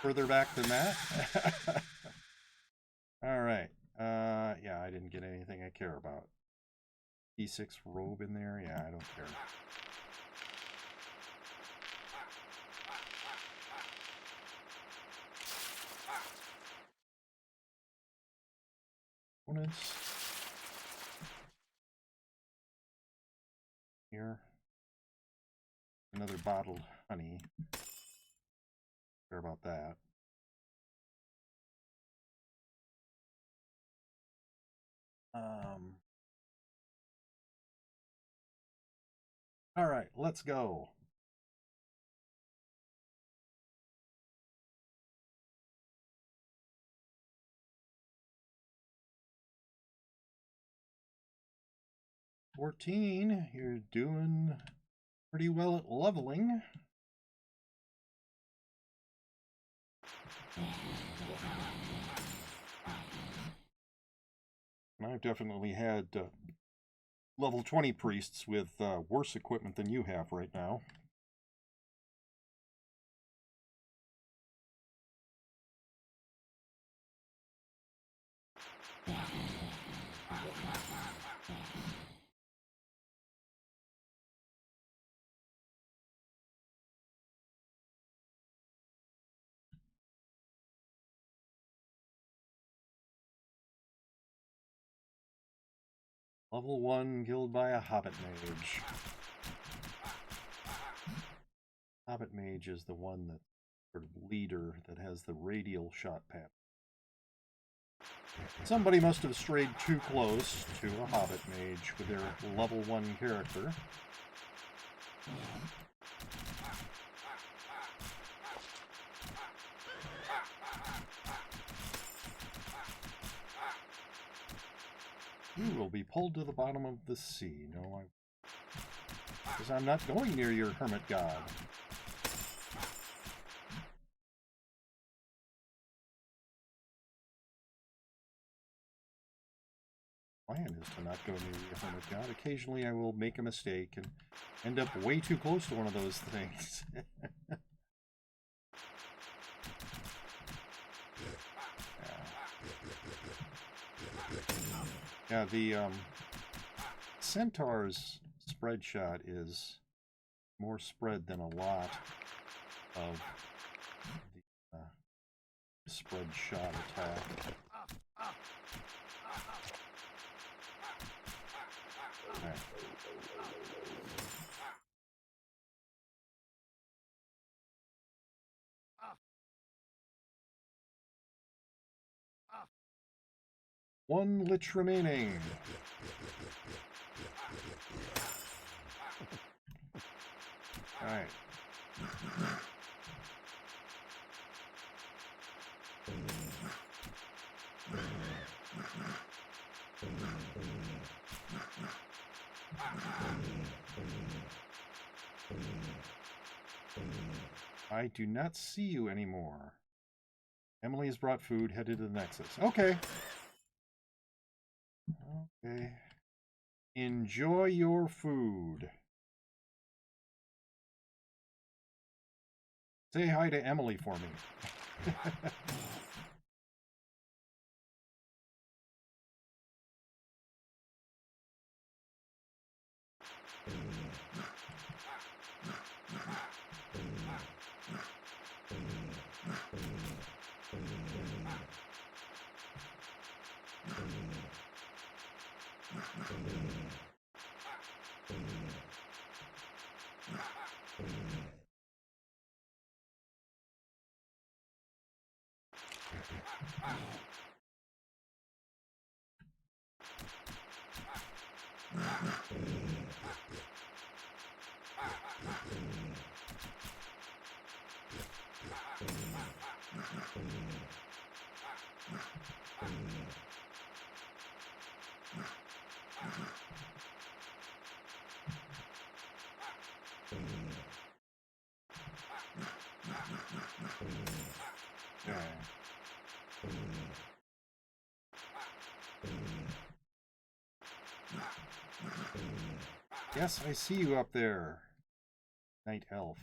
Further back than that. All right. Yeah, I didn't get anything I care about. E6 robe in there? Yeah, I don't care. Opponents. Here. Another bottled honey. Care about that. All right, let's go. $14, you're doing pretty well at leveling. And I've definitely had level 20 priests with worse equipment than you have right now. Level 1 killed by a Hobbit Mage. Hobbit Mage is the one that sort of leader that has the radial shot pattern. Somebody must have strayed too close to a Hobbit Mage with their level 1 character. You will be pulled to the bottom of the sea. No, Because I'm not going near your hermit god. Plan is to not go near your hermit god. Occasionally I will make a mistake and end up way too close to one of those things. Yeah, the Centaur's spread shot is more spread than a lot of the spread shot attack. Okay. One lich remaining. All right. I do not see you anymore. Emily has brought food, headed to the Nexus. Okay. Okay. Enjoy your food. Say hi to Emily for me. Yes, I see you up there, Night Elf.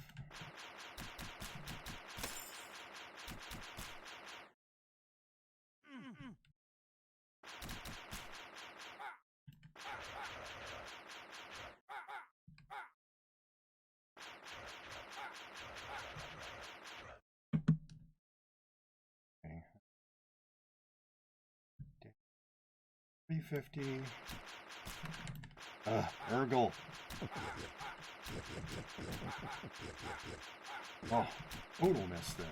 Okay. 350. Urgle. Oh, total miss there.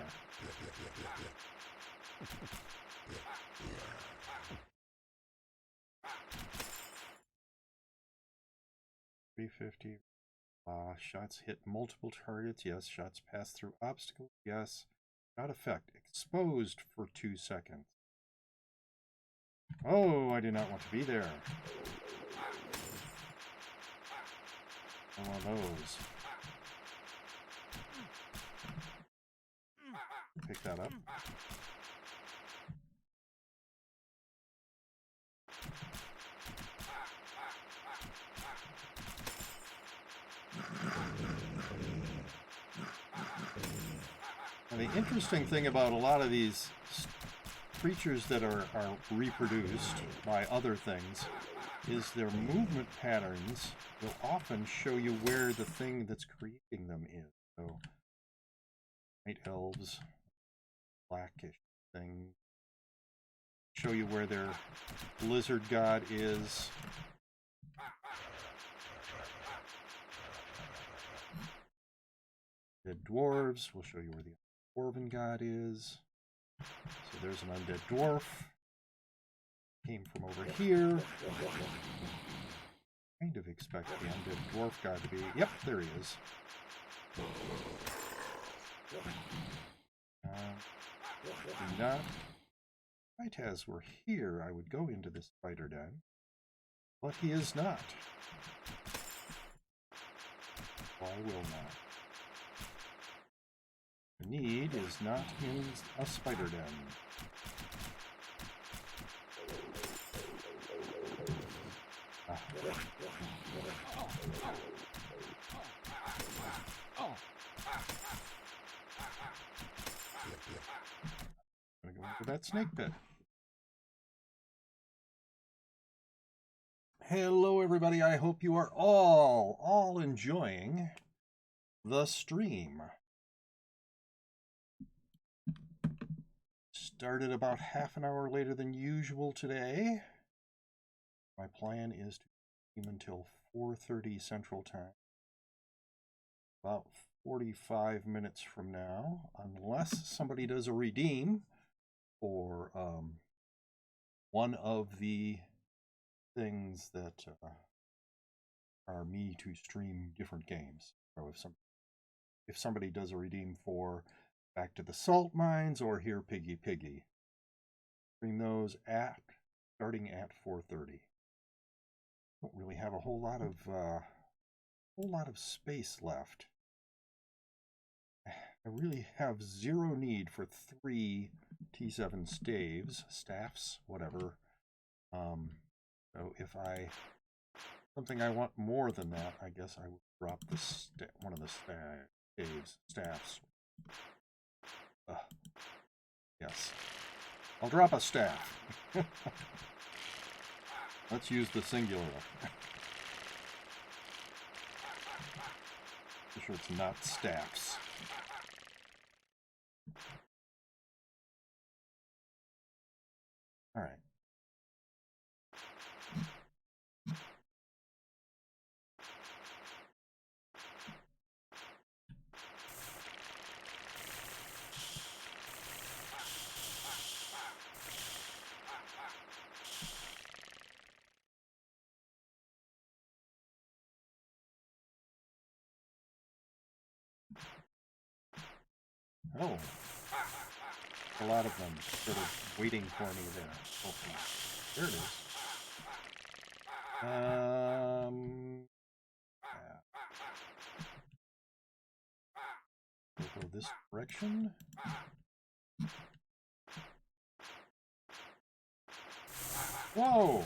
$350. Shots hit multiple targets. Yes. Shots pass through obstacles. Yes. Shot effect. Exposed for 2 seconds. Oh, I did not want to be there. One of those. Pick that up. And the interesting thing about a lot of these creatures that are reproduced by other things is their movement patterns will often show you where the thing that's creating them is. So, night elves, blackish thing, show you where their lizard god is. Dead dwarves will show you where the dwarven god is. So there's an undead dwarf. Came from over here. Kind of expect the undead dwarf god to be... Yep, there he is. Not. If Itaz were here, I would go into this spider den. But he is not. Well, I will not. The need is not in a spider den. I'm gonna go into that snake pit. Hello, everybody. I hope you are all enjoying the stream. Started about half an hour later than usual today. My plan is to stream until 4:30 Central Time. About 45 minutes from now, unless somebody does a redeem for one of the things that are me to stream different games. So if somebody does a redeem for Back to the Salt Mines or Here Piggy Piggy, stream those starting at 4:30. Don't really have a whole lot of space left. I really have zero need for 3 T7 staffs, whatever. So if something I want more than that, I guess I would drop one of the staffs. Yes, I'll drop a staff. Let's use the singular. Be sure it's not staffs. All right. Oh, a lot of them sort of waiting for me there. Okay. There it is. Yeah. We'll go this direction. Whoa!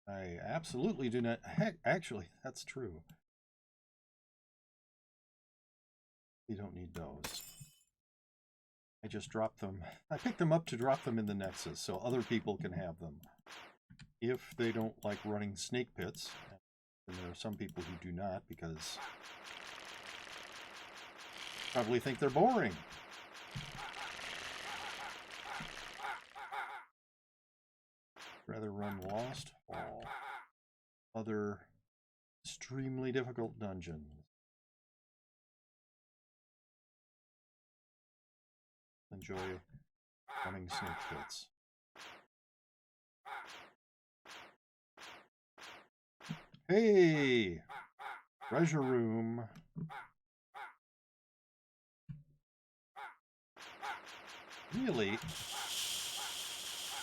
I absolutely do not. Heck, actually, that's true. You don't need those. I just dropped them. I picked them up to drop them in the Nexus so other people can have them. If they don't like running snake pits, and there are some people who do not because probably think they're boring. Rather run Lost Hall. Other extremely difficult dungeons. Enjoy running snake pits. Hey! Treasure room. Really? Did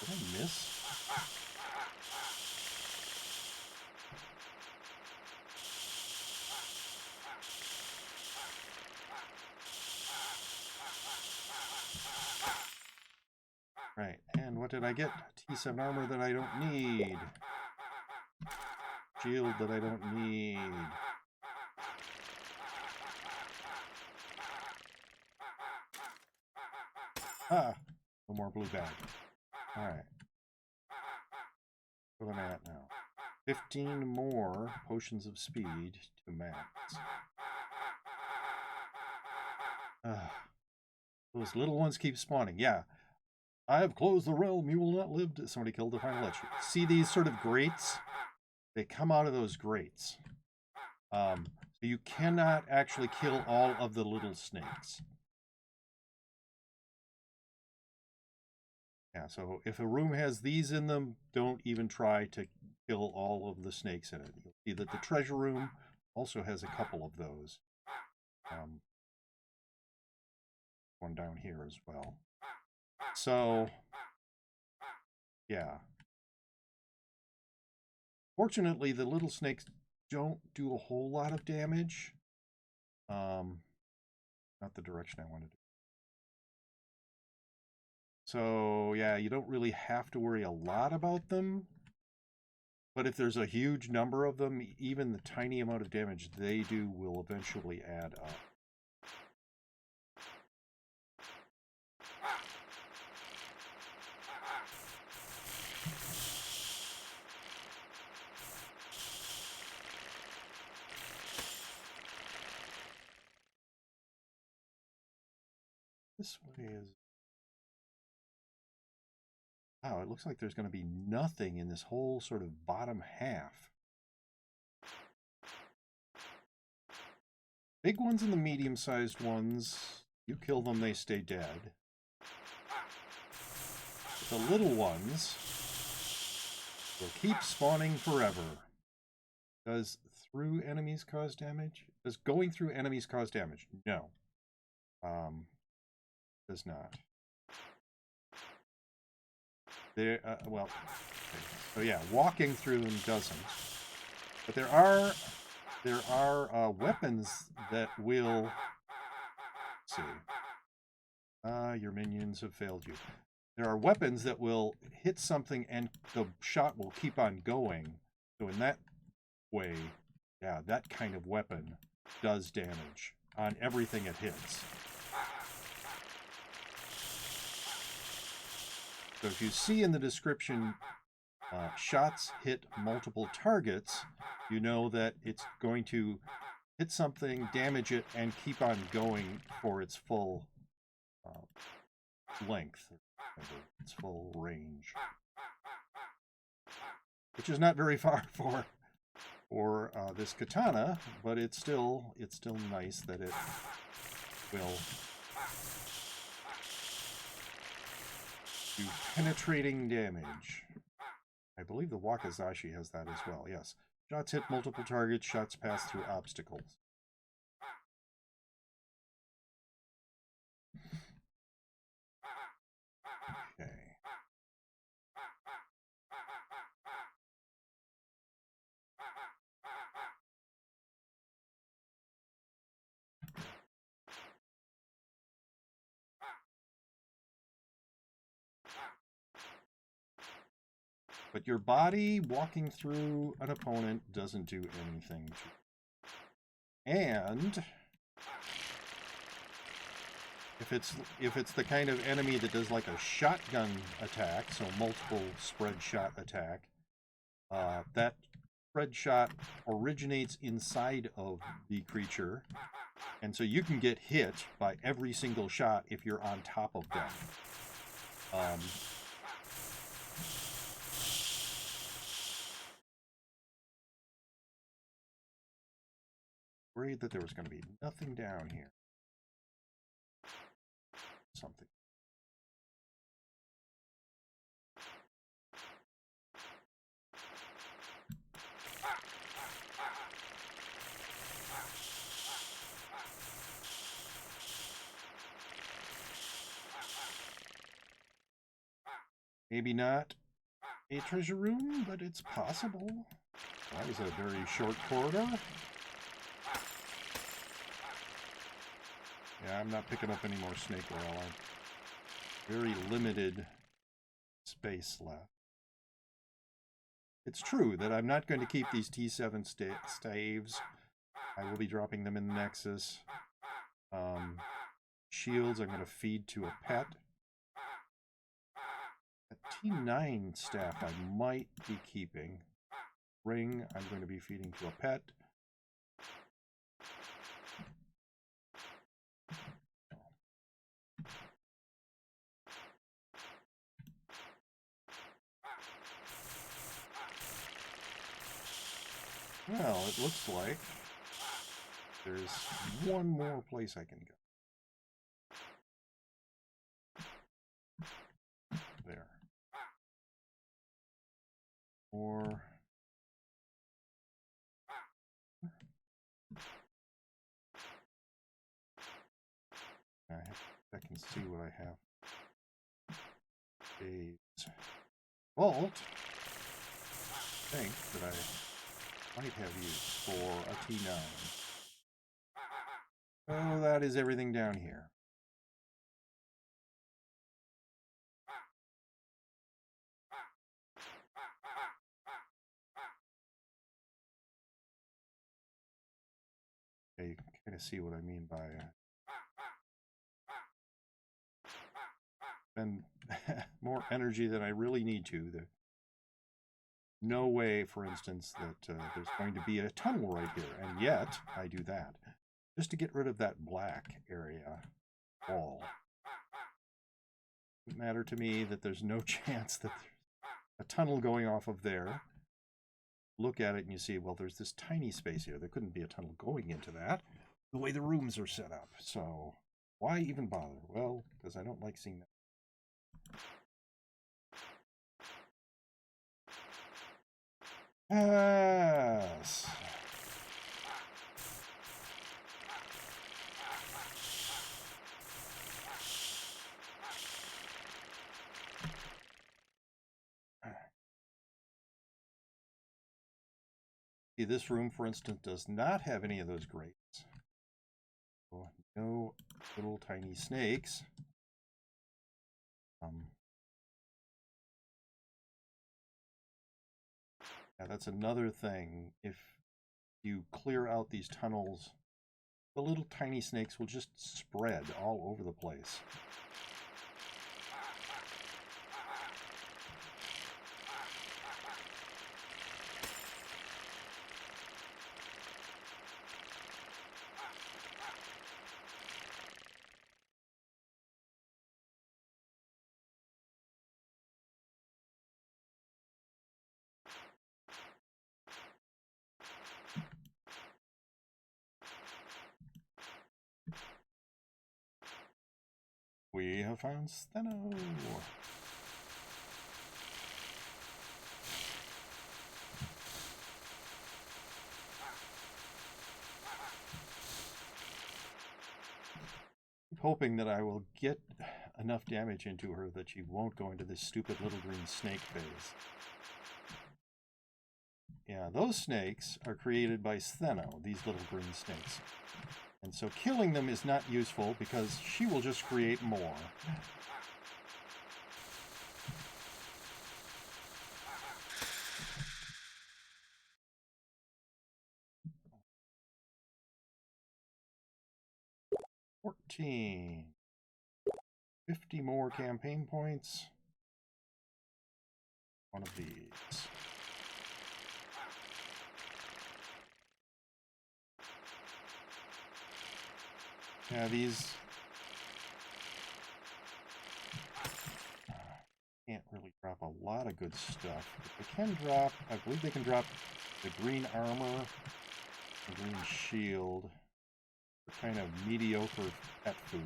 I miss? Right, and what did I get? T7 armor that I don't need. Shield that I don't need. Ah, no more blue bag. Alright. What am I at now? 15 more potions of speed to max. Those little ones keep spawning. Yeah. I have closed the realm. You will not live. Somebody killed the final lecture. See these sort of grates? They come out of those grates. So you cannot actually kill all of the little snakes. Yeah, so if a room has these in them, don't even try to kill all of the snakes in it. You'll see that the treasure room also has a couple of those. One down here as well. So, yeah. Fortunately, the little snakes don't do a whole lot of damage. Not the direction I wanted to. So, yeah, you don't really have to worry a lot about them. But if there's a huge number of them, even the tiny amount of damage they do will eventually add up. This way is... Wow, it looks like there's going to be nothing in this whole sort of bottom half. Big ones and the medium-sized ones, you kill them, they stay dead. But the little ones will keep spawning forever. Does through enemies cause damage? Does going through enemies cause damage? No. Does not. There, well, okay. So yeah, walking through them doesn't. But there are weapons that will... Let's see. Your minions have failed you. There are weapons that will hit something and the shot will keep on going. So in that way, yeah, that kind of weapon does damage on everything it hits. So if you see in the description, shots hit multiple targets, you know that it's going to hit something, damage it, and keep on going for its full length, its full range. Which is not very far for this katana, but it's still nice that it will do penetrating damage. I believe the Wakizashi has that as well, yes. Shots hit multiple targets, shots pass through obstacles. Okay. But your body walking through an opponent doesn't do anything to you. And if it's the kind of enemy that does like a shotgun attack, so multiple spread shot attack, that spread shot originates inside of the creature, and so you can get hit by every single shot if you're on top of them. Worried that there was going to be nothing down here. Something. Maybe not a treasure room, but it's possible. That was a very short corridor. Yeah, I'm not picking up any more snake oil. Very limited space left. It's true that I'm not going to keep these T7 staves. I will be dropping them in the Nexus. Shields I'm going to feed to a pet. A T9 staff I might be keeping. Ring I'm going to be feeding to a pet. Well, it looks like there's one more place I can go. There. Or... I have to check and see what I have. Caves. Vault. think that I might have used for a T9. Oh, that is everything down here. Okay, you can kind of see what I mean by spend more energy than I really need to. There's no way, for instance, that there's going to be a tunnel right here, and yet I do that just to get rid of that black area wall. It doesn't matter to me that there's no chance that there's a tunnel going off of there. Look at it and you see, well, there's this tiny space here. There couldn't be a tunnel going into that the way the rooms are set up. So why even bother? Well, because I don't like seeing that. Yes. See, this room, for instance, does not have any of those grates. So no little tiny snakes. Yeah, that's another thing. If you clear out these tunnels, the little tiny snakes will just spread all over the place. We have found Stheno. Hoping that I will get enough damage into her that she won't go into this stupid little green snake phase. Yeah, those snakes are created by Stheno, these little green snakes. And so killing them is not useful because she will just create more. $14. 50 more campaign points. One of these. Yeah, these can't really drop a lot of good stuff. But they can drop, I believe they can drop the green armor, the green shield, the kind of mediocre pet food.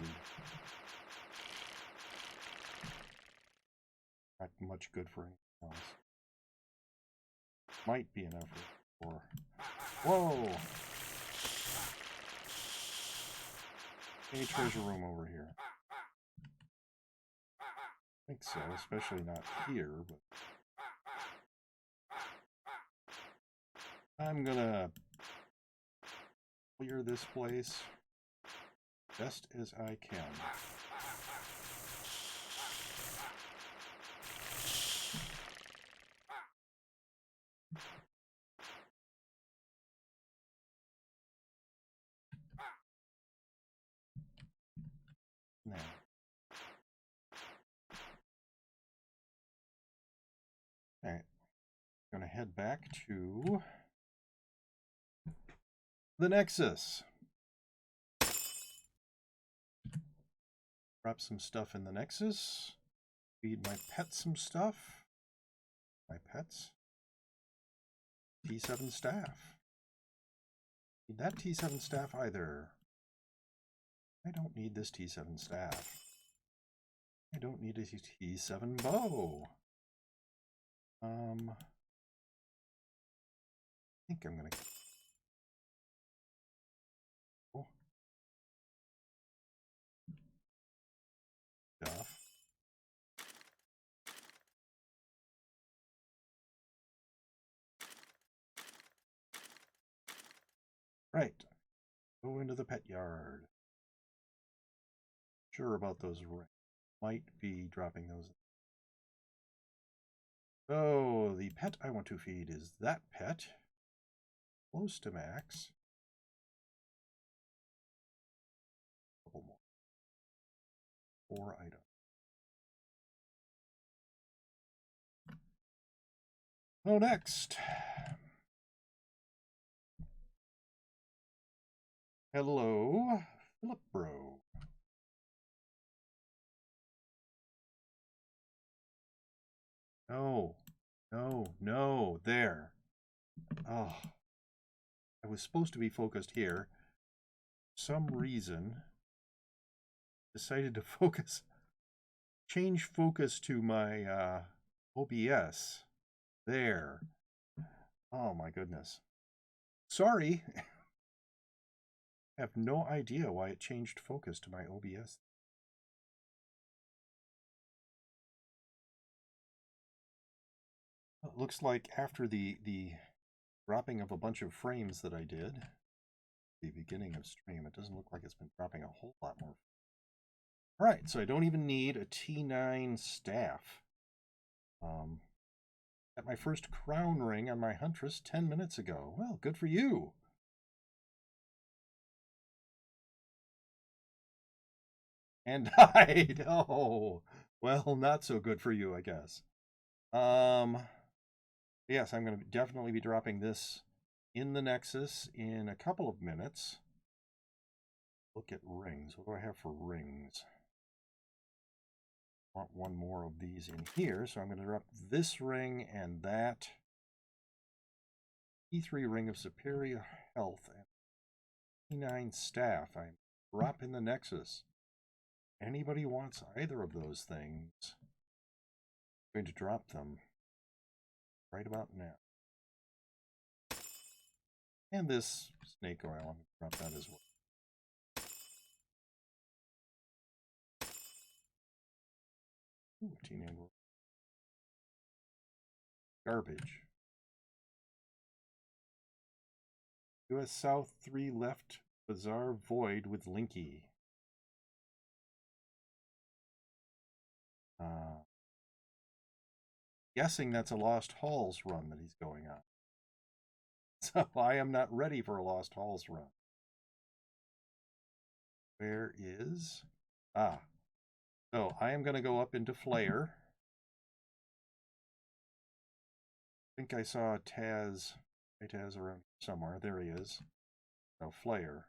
Not much good for anything else. Might be enough for... Whoa! Any treasure room over here? I think so, especially not here, but... I'm gonna clear this place best as I can. Now, all right, I'm gonna head back to the Nexus. Drop some stuff in the Nexus. Feed my pets some stuff. My pets. T7 staff. Need that T7 staff either. I don't need this T7 staff. I don't need a T7 bow. I think I'm gonna... Oh. Stuff. Right. Go into the pet yard. Sure about those rings. Might be dropping those. So the pet I want to feed is that pet. Close to max. A couple more. 4 items. So next. Hello, Philip Bro. No, no, no, there. Oh, I was supposed to be focused here. For some reason, decided to focus, change focus to my OBS. There. Oh my goodness. Sorry. I have no idea why it changed focus to my OBS. It looks like after the dropping of a bunch of frames that I did, the beginning of stream, it doesn't look like it's been dropping a whole lot more. All right, so I don't even need a T9 staff. Got my first crown ring on my Huntress 10 minutes ago. Well, good for you. And died. Oh, well, not so good for you, I guess. Yes, I'm going to definitely be dropping this in the Nexus in a couple of minutes. Look at rings. What do I have for rings? I want one more of these in here, so I'm going to drop this ring and that. E3 ring of superior health and E9 staff. I drop in the Nexus. Anybody wants either of those things, I'm going to drop them right about now. And this snake oil, I'm going to drop that as well. Ooh, T9 garbage. US South 3 left Bizarre Void with Linky. Guessing that's a Lost Halls run that he's going on. So I am not ready for a Lost Halls run. Where is... Ah. So I am going to go up into Flare. I think I saw Taz around somewhere. There he is. So Flare.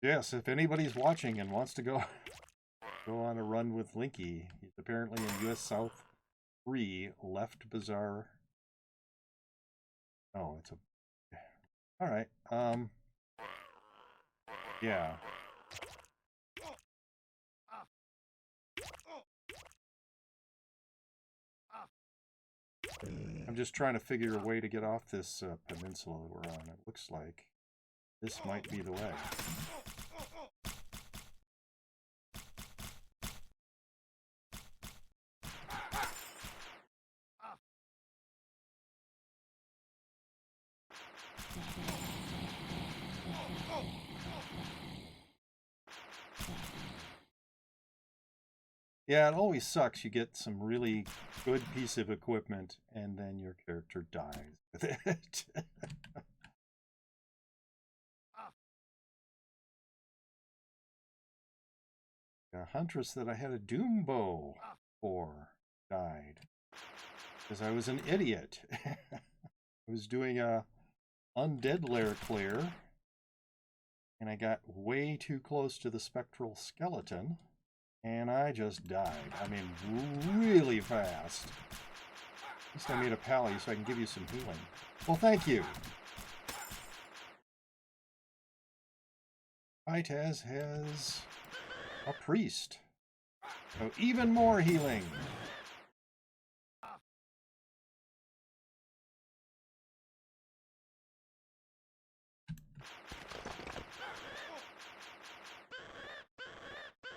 Yes, if anybody's watching and wants to go on a run with Linky, he's apparently in US South 3, left Bizarre. Oh, it's a... All right. Yeah. I'm just trying to figure a way to get off this peninsula that we're on. It looks like this might be the way. Yeah, it always sucks. You get some really good piece of equipment, and then your character dies with it. A Huntress that I had a Doom Bow for died because I was an idiot. I was doing a Undead Lair clear, and I got way too close to the Spectral Skeleton. And I just died. I mean, really fast. At least I made a pally so I can give you some healing. Well, thank you. Itaz has a priest. So even more healing.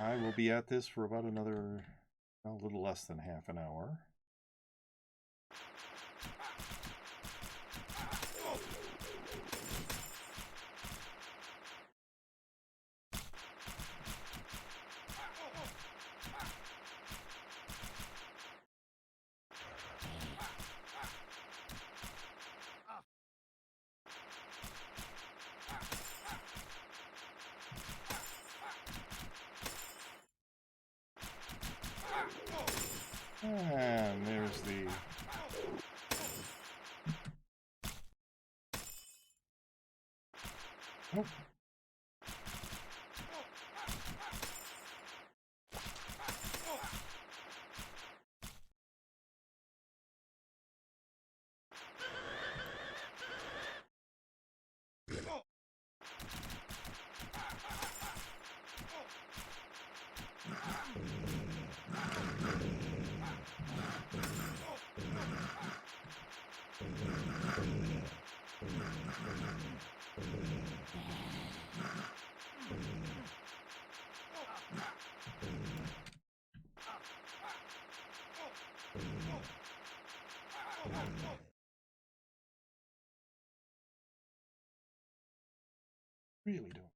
I will be at this for about another, a little less than half an hour. Oh. Really don't.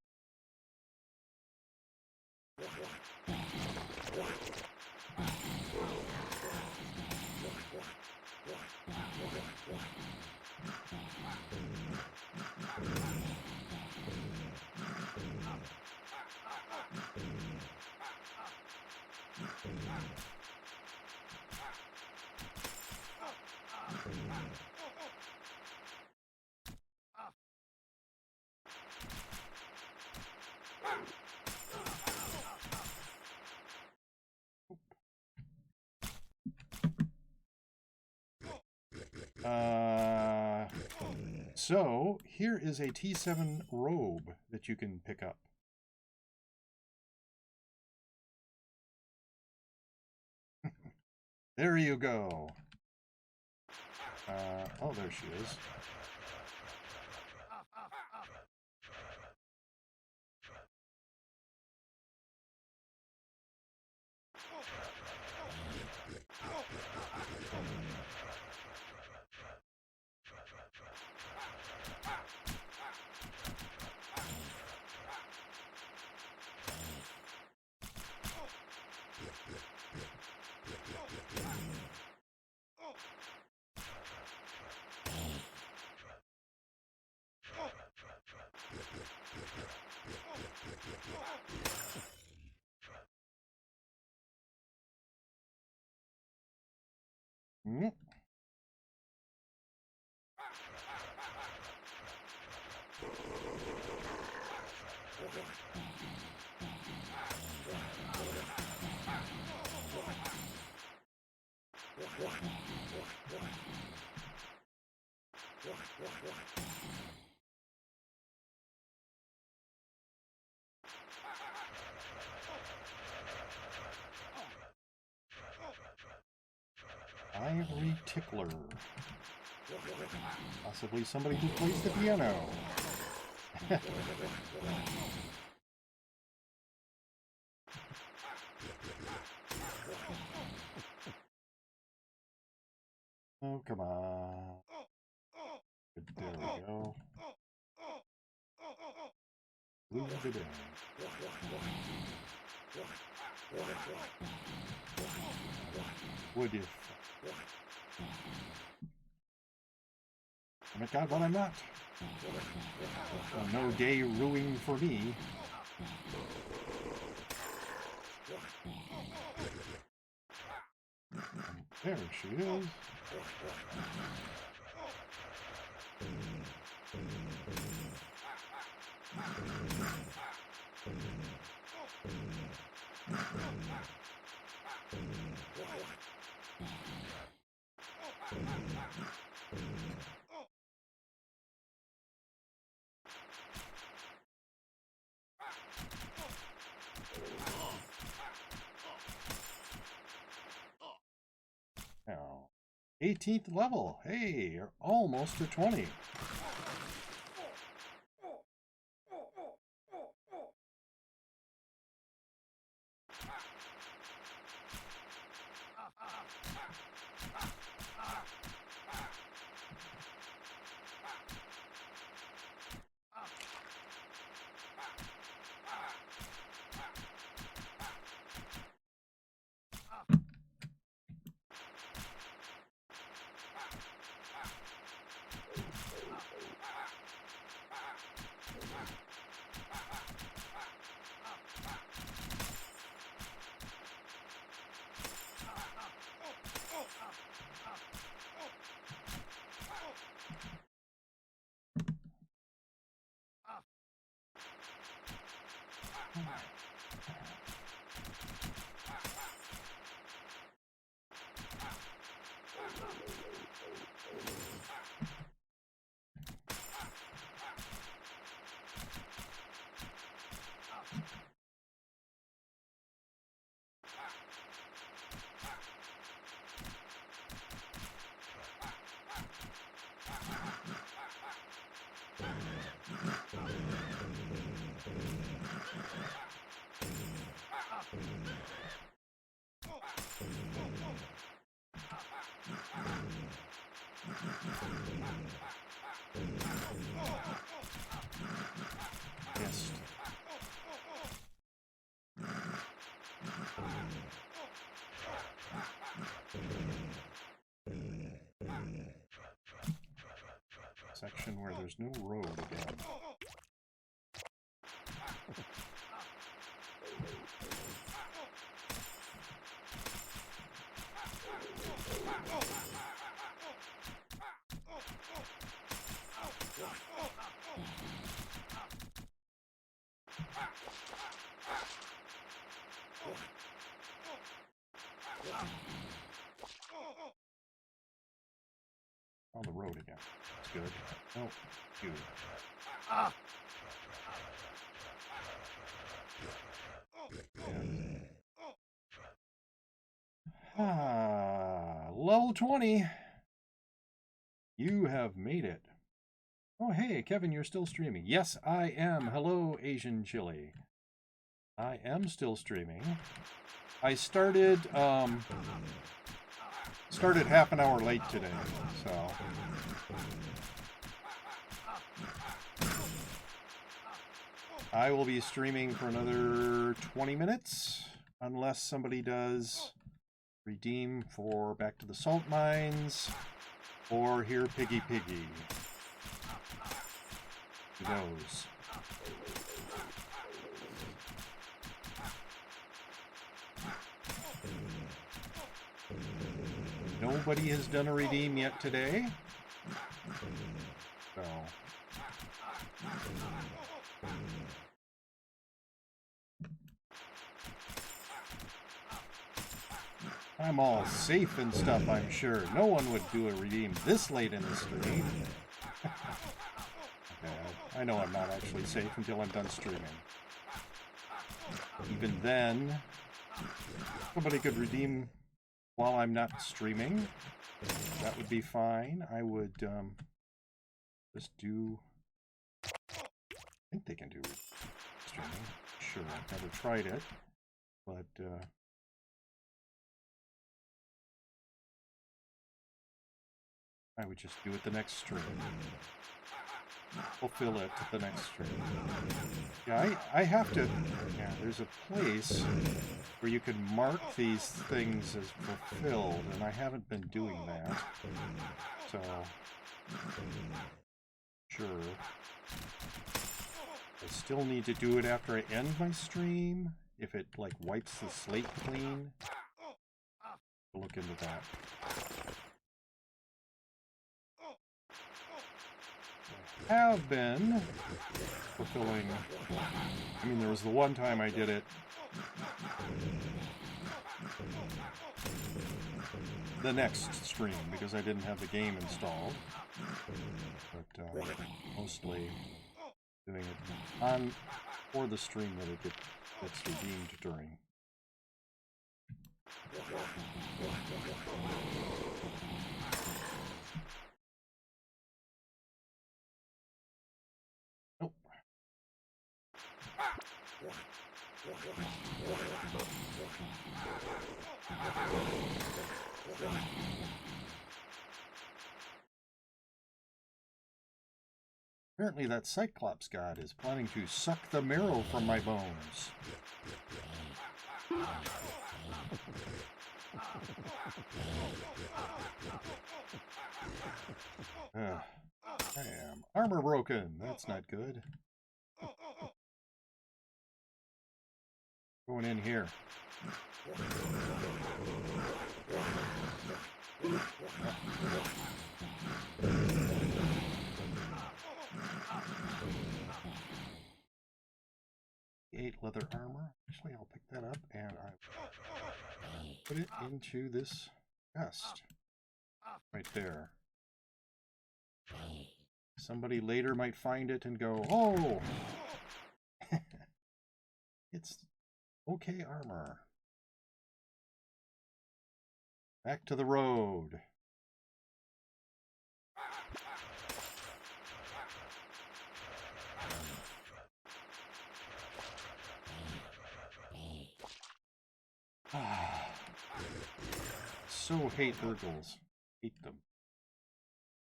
So here is a T7 robe that you can pick up. There you go. Oh, there she is. Mm. Ivory Tickler. Possibly somebody who plays the piano. Oh, come on. There we go. Lose the day. Would if. Oh my God, but I'm not. No day ruined for me. There she is. Now, 18th level. Hey, you're almost to 20. Yes. Section where there's no road again. On the road again. That's good. Oh, dude. Level 20. You have made it. Oh, hey, Kevin, you're still streaming. Yes, I am. Hello, Asian Chili. I am still streaming. I started half an hour late today, so I will be streaming for another 20 minutes unless somebody does redeem for Back to the Salt Mines or Here Piggy Piggy. Who knows? Nobody has done a redeem yet today. So I'm all safe and stuff, I'm sure. No one would do a redeem this late in the stream. Okay, I know I'm not actually safe until I'm done streaming. Even then, somebody could redeem while I'm not streaming. That would be fine. I would just do... I think they can do streaming. Sure, I've never tried it, but I would just do it the next stream. Fulfill it the next stream. Yeah, I have to... Yeah, there's a place where you can mark these things as fulfilled, and I haven't been doing that. So... Sure. I still need to do it after I end my stream, if it, like, wipes the slate clean. I'll look into that. Have been fulfilling. I mean, there was the one time I did it the next stream because I didn't have the game installed, but mostly doing it on for the stream that it gets redeemed during. Apparently that Cyclops god is planning to suck the marrow from my bones. I am armor broken. That's not good. Going in here. Eight leather armor. Actually, I'll pick that up and I put it into this chest right there. Somebody later might find it and go, "Oh, it's okay armor." Back to the road. So hate Urgles. Hate them.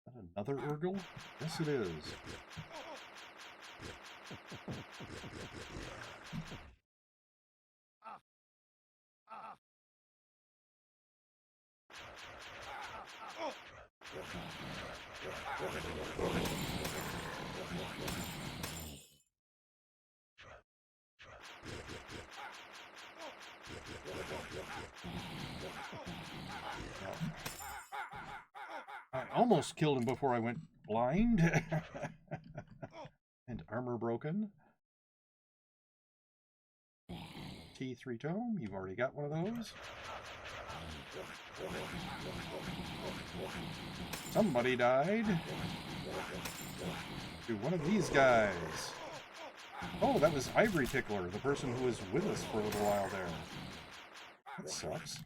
Is that another Urgle? Yes, it is. I almost killed him before I went blind. And armor broken. T3 tome, you've already got one of those. Somebody died. To one of these guys. Oh, that was Ivory Tickler, the person who was with us for a little while there. That sucks.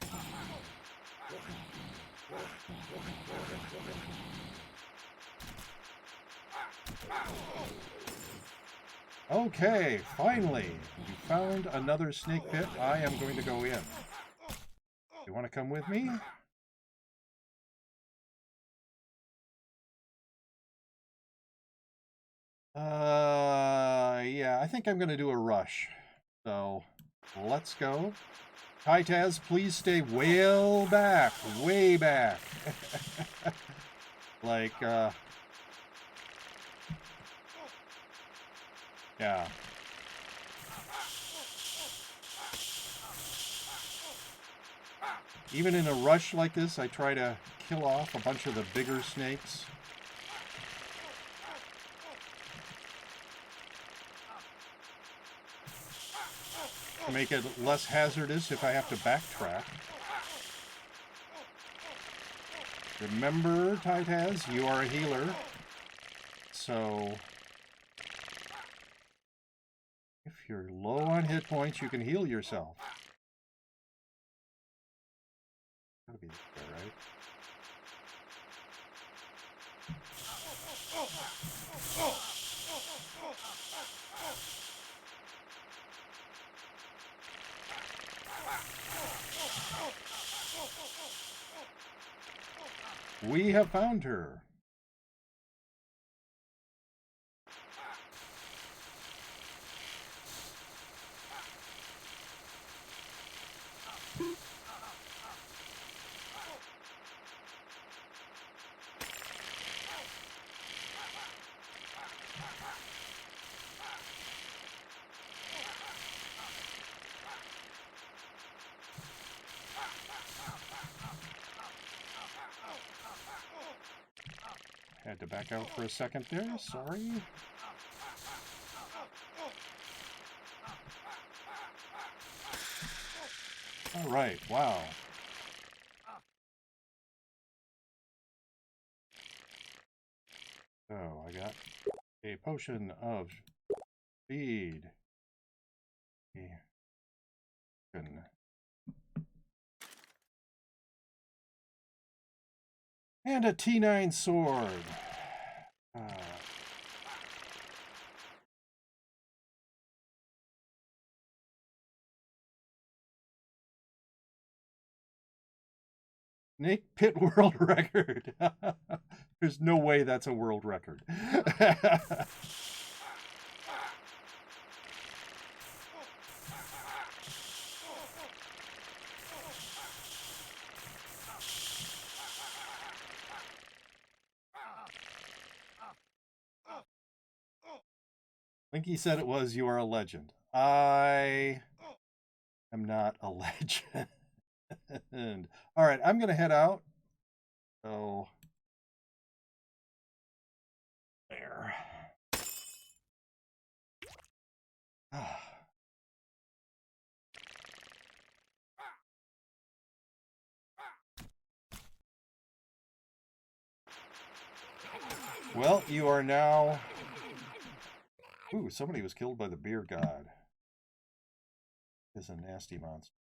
Okay, finally, you found another snake pit. I am going to go in. You want to come with me? Yeah, I think I'm going to do a rush. So, let's go. Titaz, please stay way back. Way back. Like, yeah. Even in a rush like this, I try to kill off a bunch of the bigger snakes. To make it less hazardous if I have to backtrack. Remember, Titaz, you are a healer. So, if you're low on hit points, you can heal yourself. That'll be there, right? We have found her. Had to back out for a second there, sorry. All right, wow. So I got a potion of speed. And a T9 sword. Snake Pit world record. There's no way that's a world record. Linky said it was, you are a legend. I am not a legend. All right, I'm going to head out. So, there. Well, you are now... Ooh, somebody was killed by the beer god. Is a nasty monster.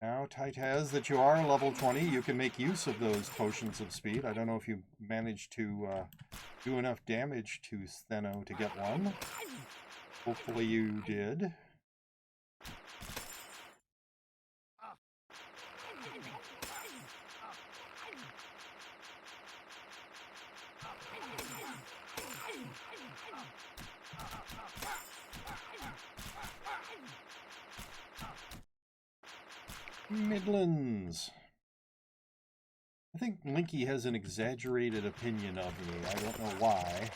Now, Titaz, that you are level 20, you can make use of those potions of speed. I don't know if you managed to do enough damage to Stheno to get one. Hopefully you did. Midlands. I think Linky has an exaggerated opinion of me. I don't know why.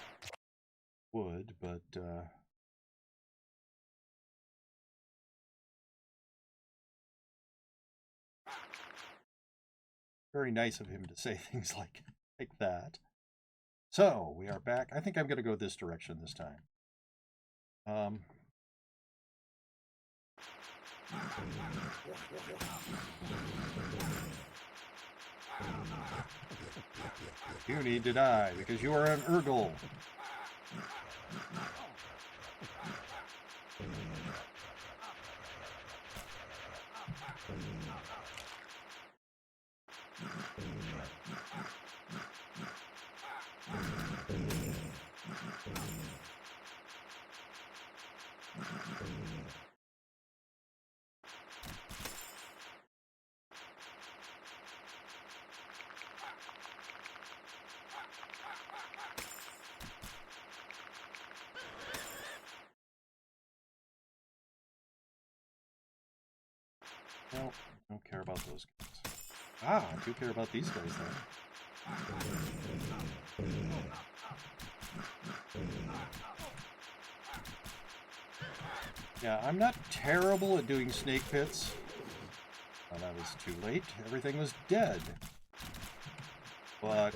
Would, but very nice of him to say things like that. So we are back. I think I'm going to go this direction this time. You need to die because you are an Urgle. Well, don't care about those guys. Ah, I do care about these guys then. Yeah, I'm not terrible at doing snake pits. Oh, that was too late. Everything was dead. But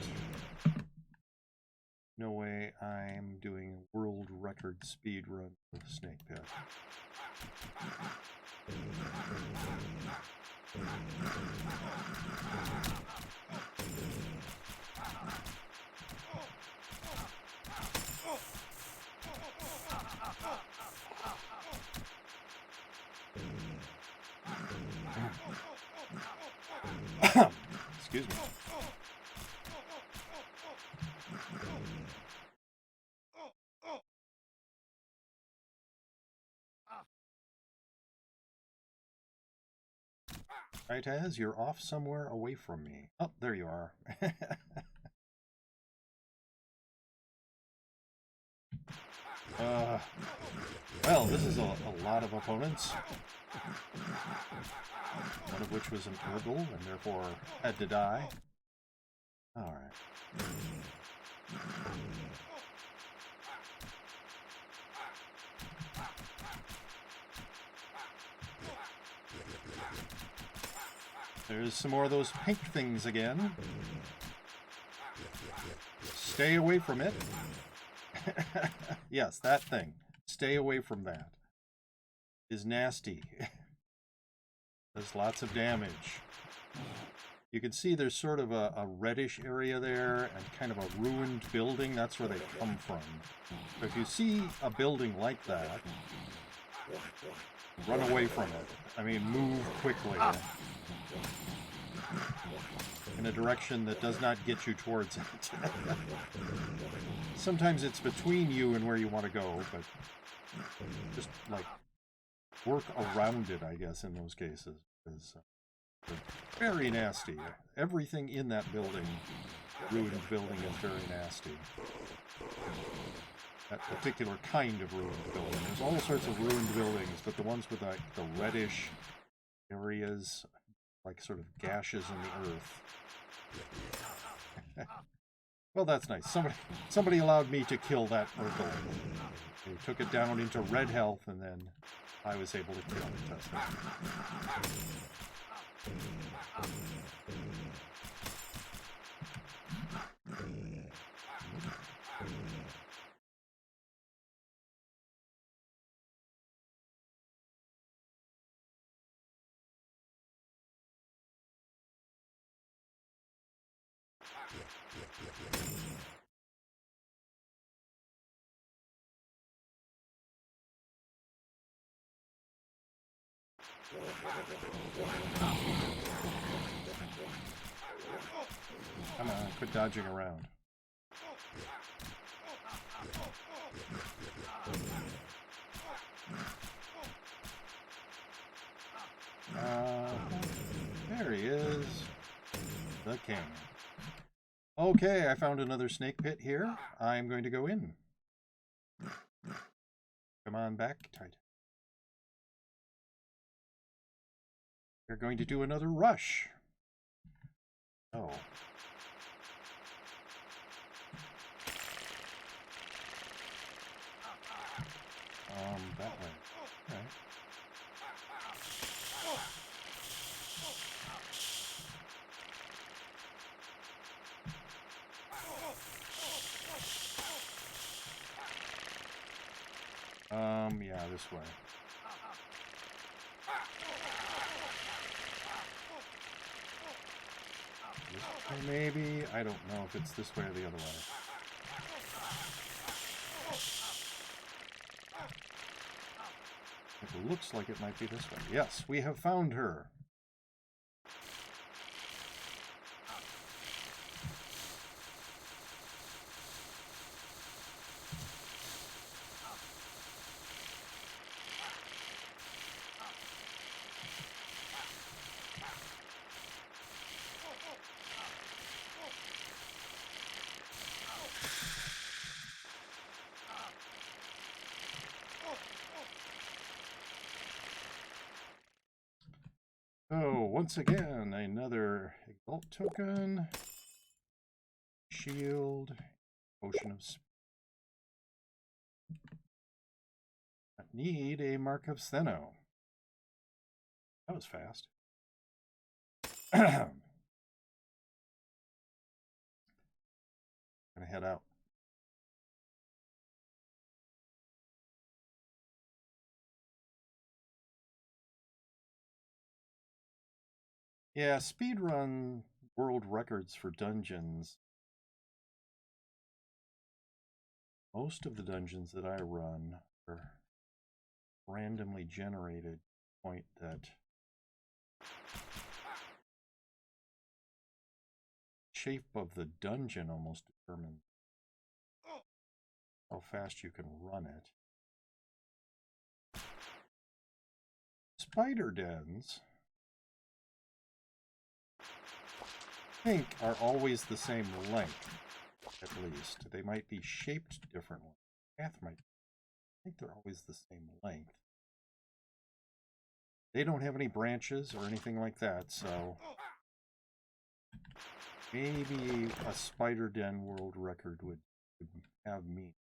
no way I'm doing world record speed run of snake pit. Excuse me. Right, Az, you're off somewhere away from me. Oh, there you are. Well, this is a lot of opponents. One of which was an Urgle, and therefore had to die. Alright. There's some more of those pink things again. Stay away from it. Yes, that thing. Stay away from that. Is nasty. Does lots of damage. You can see there's sort of a reddish area there and kind of a ruined building. That's where they come from. So if you see a building like that, run away from it. I mean, move quickly in a direction that does not get you towards it. Sometimes it's between you and where you want to go, but just like work around it, I guess, in those cases. Because very nasty. Everything in that building, ruined building, is very nasty. That particular kind of ruined building. There's all sorts of ruined buildings, but the ones with like the reddish areas, like sort of gashes in the earth. Well, that's nice. Somebody allowed me to kill that Urgle. They took it down into red health, and then I was able to kill it. That's nice. Come on, quit dodging around. There he is. The king. Okay, I found another snake pit here. I'm going to go in. Come on back, Titan. We're going to do another rush. Oh. That way. All right. Yeah, this way. This way maybe? I don't know if it's this way or the other way. It looks like it might be this way. Yes, we have found her. Oh, once again, another Exalt token, shield, potion of speed. Need a Mark of Stheno. That was fast. Gonna head out. Yeah, speedrun world records for dungeons. Most of the dungeons that I run are randomly generated, point that shape of the dungeon almost determines how fast you can run it. Spider dens, I think, are always the same length, at least. They might be shaped differently. Path might, I think they're always the same length. They don't have any branches or anything like that, so maybe a spider den world record would have meaning.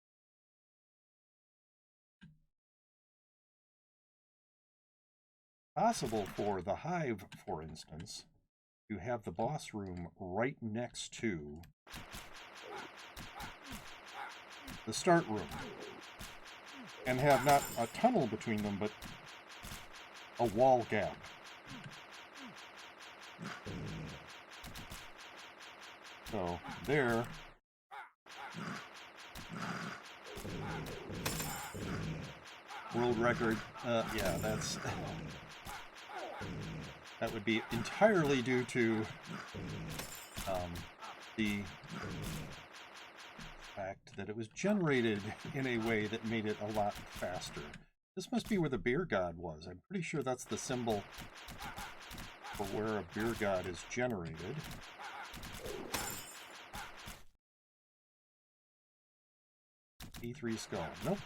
Possible for the Hive, for instance, you have the boss room right next to the start room and have not a tunnel between them, but a wall gap. So there, world record, yeah, that would be entirely due to the fact that it was generated in a way that made it a lot faster. This must be where the beer god was. I'm pretty sure that's the symbol for where a beer god is generated. E3 skull. Nope.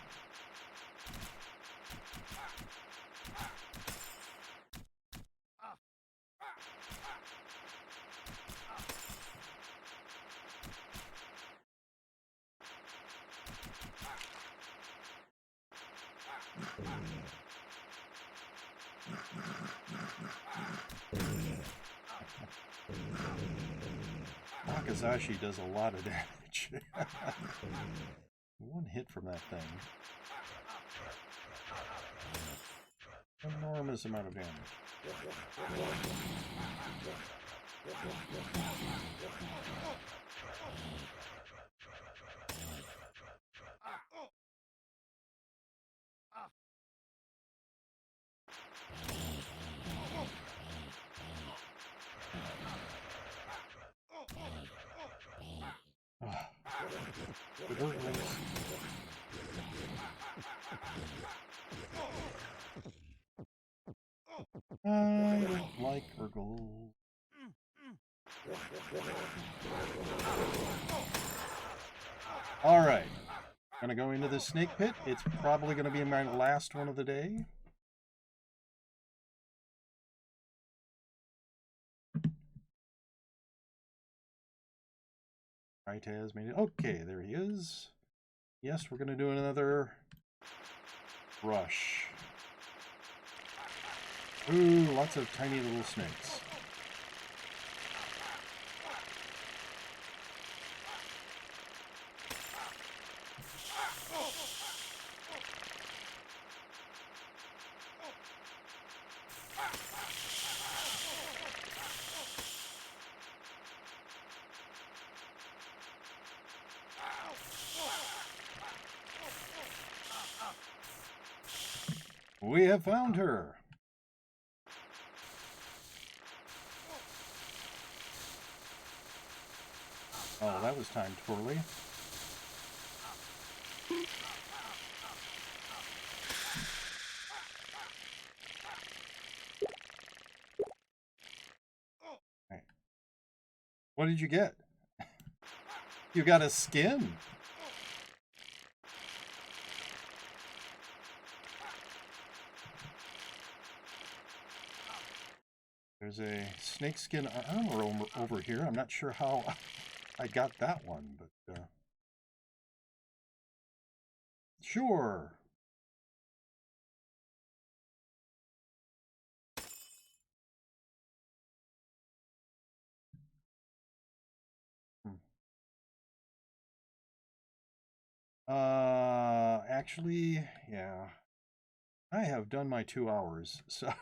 Nakazashi does a lot of damage. One hit from that thing. Enormous amount of damage. I don't like Urgle. Alright. Gonna go into the snake pit. It's probably gonna be my last one of the day. Itaz made it. Okay, there he is. Yes, we're going to do another rush. Ooh, lots of tiny little snakes. We have found her. Oh, that was timed poorly. Right. What did you get? You got a skin. There's a snakeskin armor over here. I'm not sure how I got that one, but sure. Actually, yeah. I have done my 2 hours, so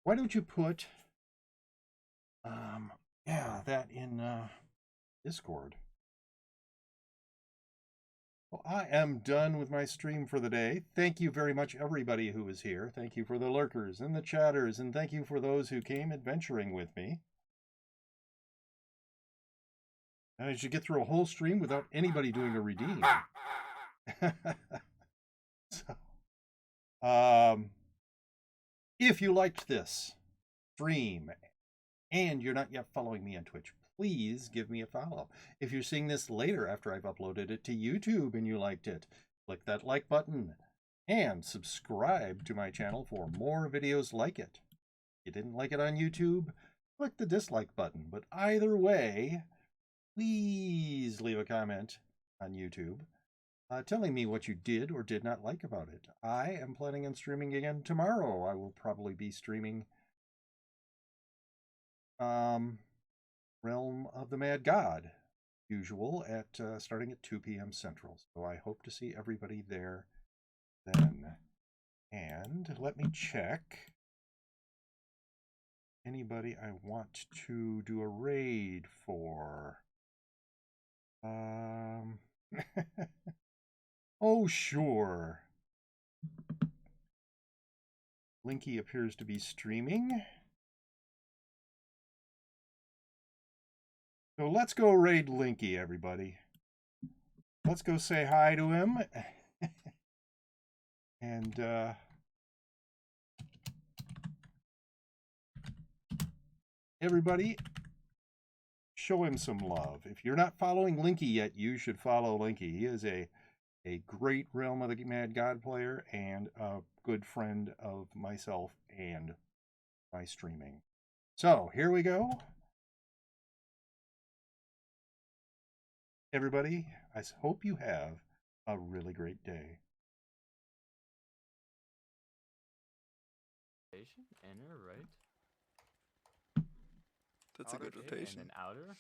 why don't you put yeah, that in Discord. Well, I am done with my stream for the day. Thank you very much, everybody who is here. Thank you for the lurkers and the chatters, and thank you for those who came adventuring with me. I should get through a whole stream without anybody doing a redeem. So, if you liked this stream and you're not yet following me on Twitch, please give me a follow. If you're seeing this later after I've uploaded it to YouTube and you liked it, click that like button and subscribe to my channel for more videos like it. If you didn't like it on YouTube, click the dislike button. But either way, please leave a comment on YouTube telling me what you did or did not like about it. I am planning on streaming again tomorrow. I will probably be streaming Realm of the Mad God, usual, at starting at 2 p.m. Central. So I hope to see everybody there then. And let me check anybody I want to do a raid for. Oh, sure. Linky appears to be streaming. So let's go raid Linky, everybody. Let's go say hi to him. And everybody, show him some love. If you're not following Linky yet, you should follow Linky. He is a great Realm of the Mad God player and a good friend of myself and my streaming. So here we go. Everybody, I hope you have a really great day. Inner, right? That's a good rotation. And then outer.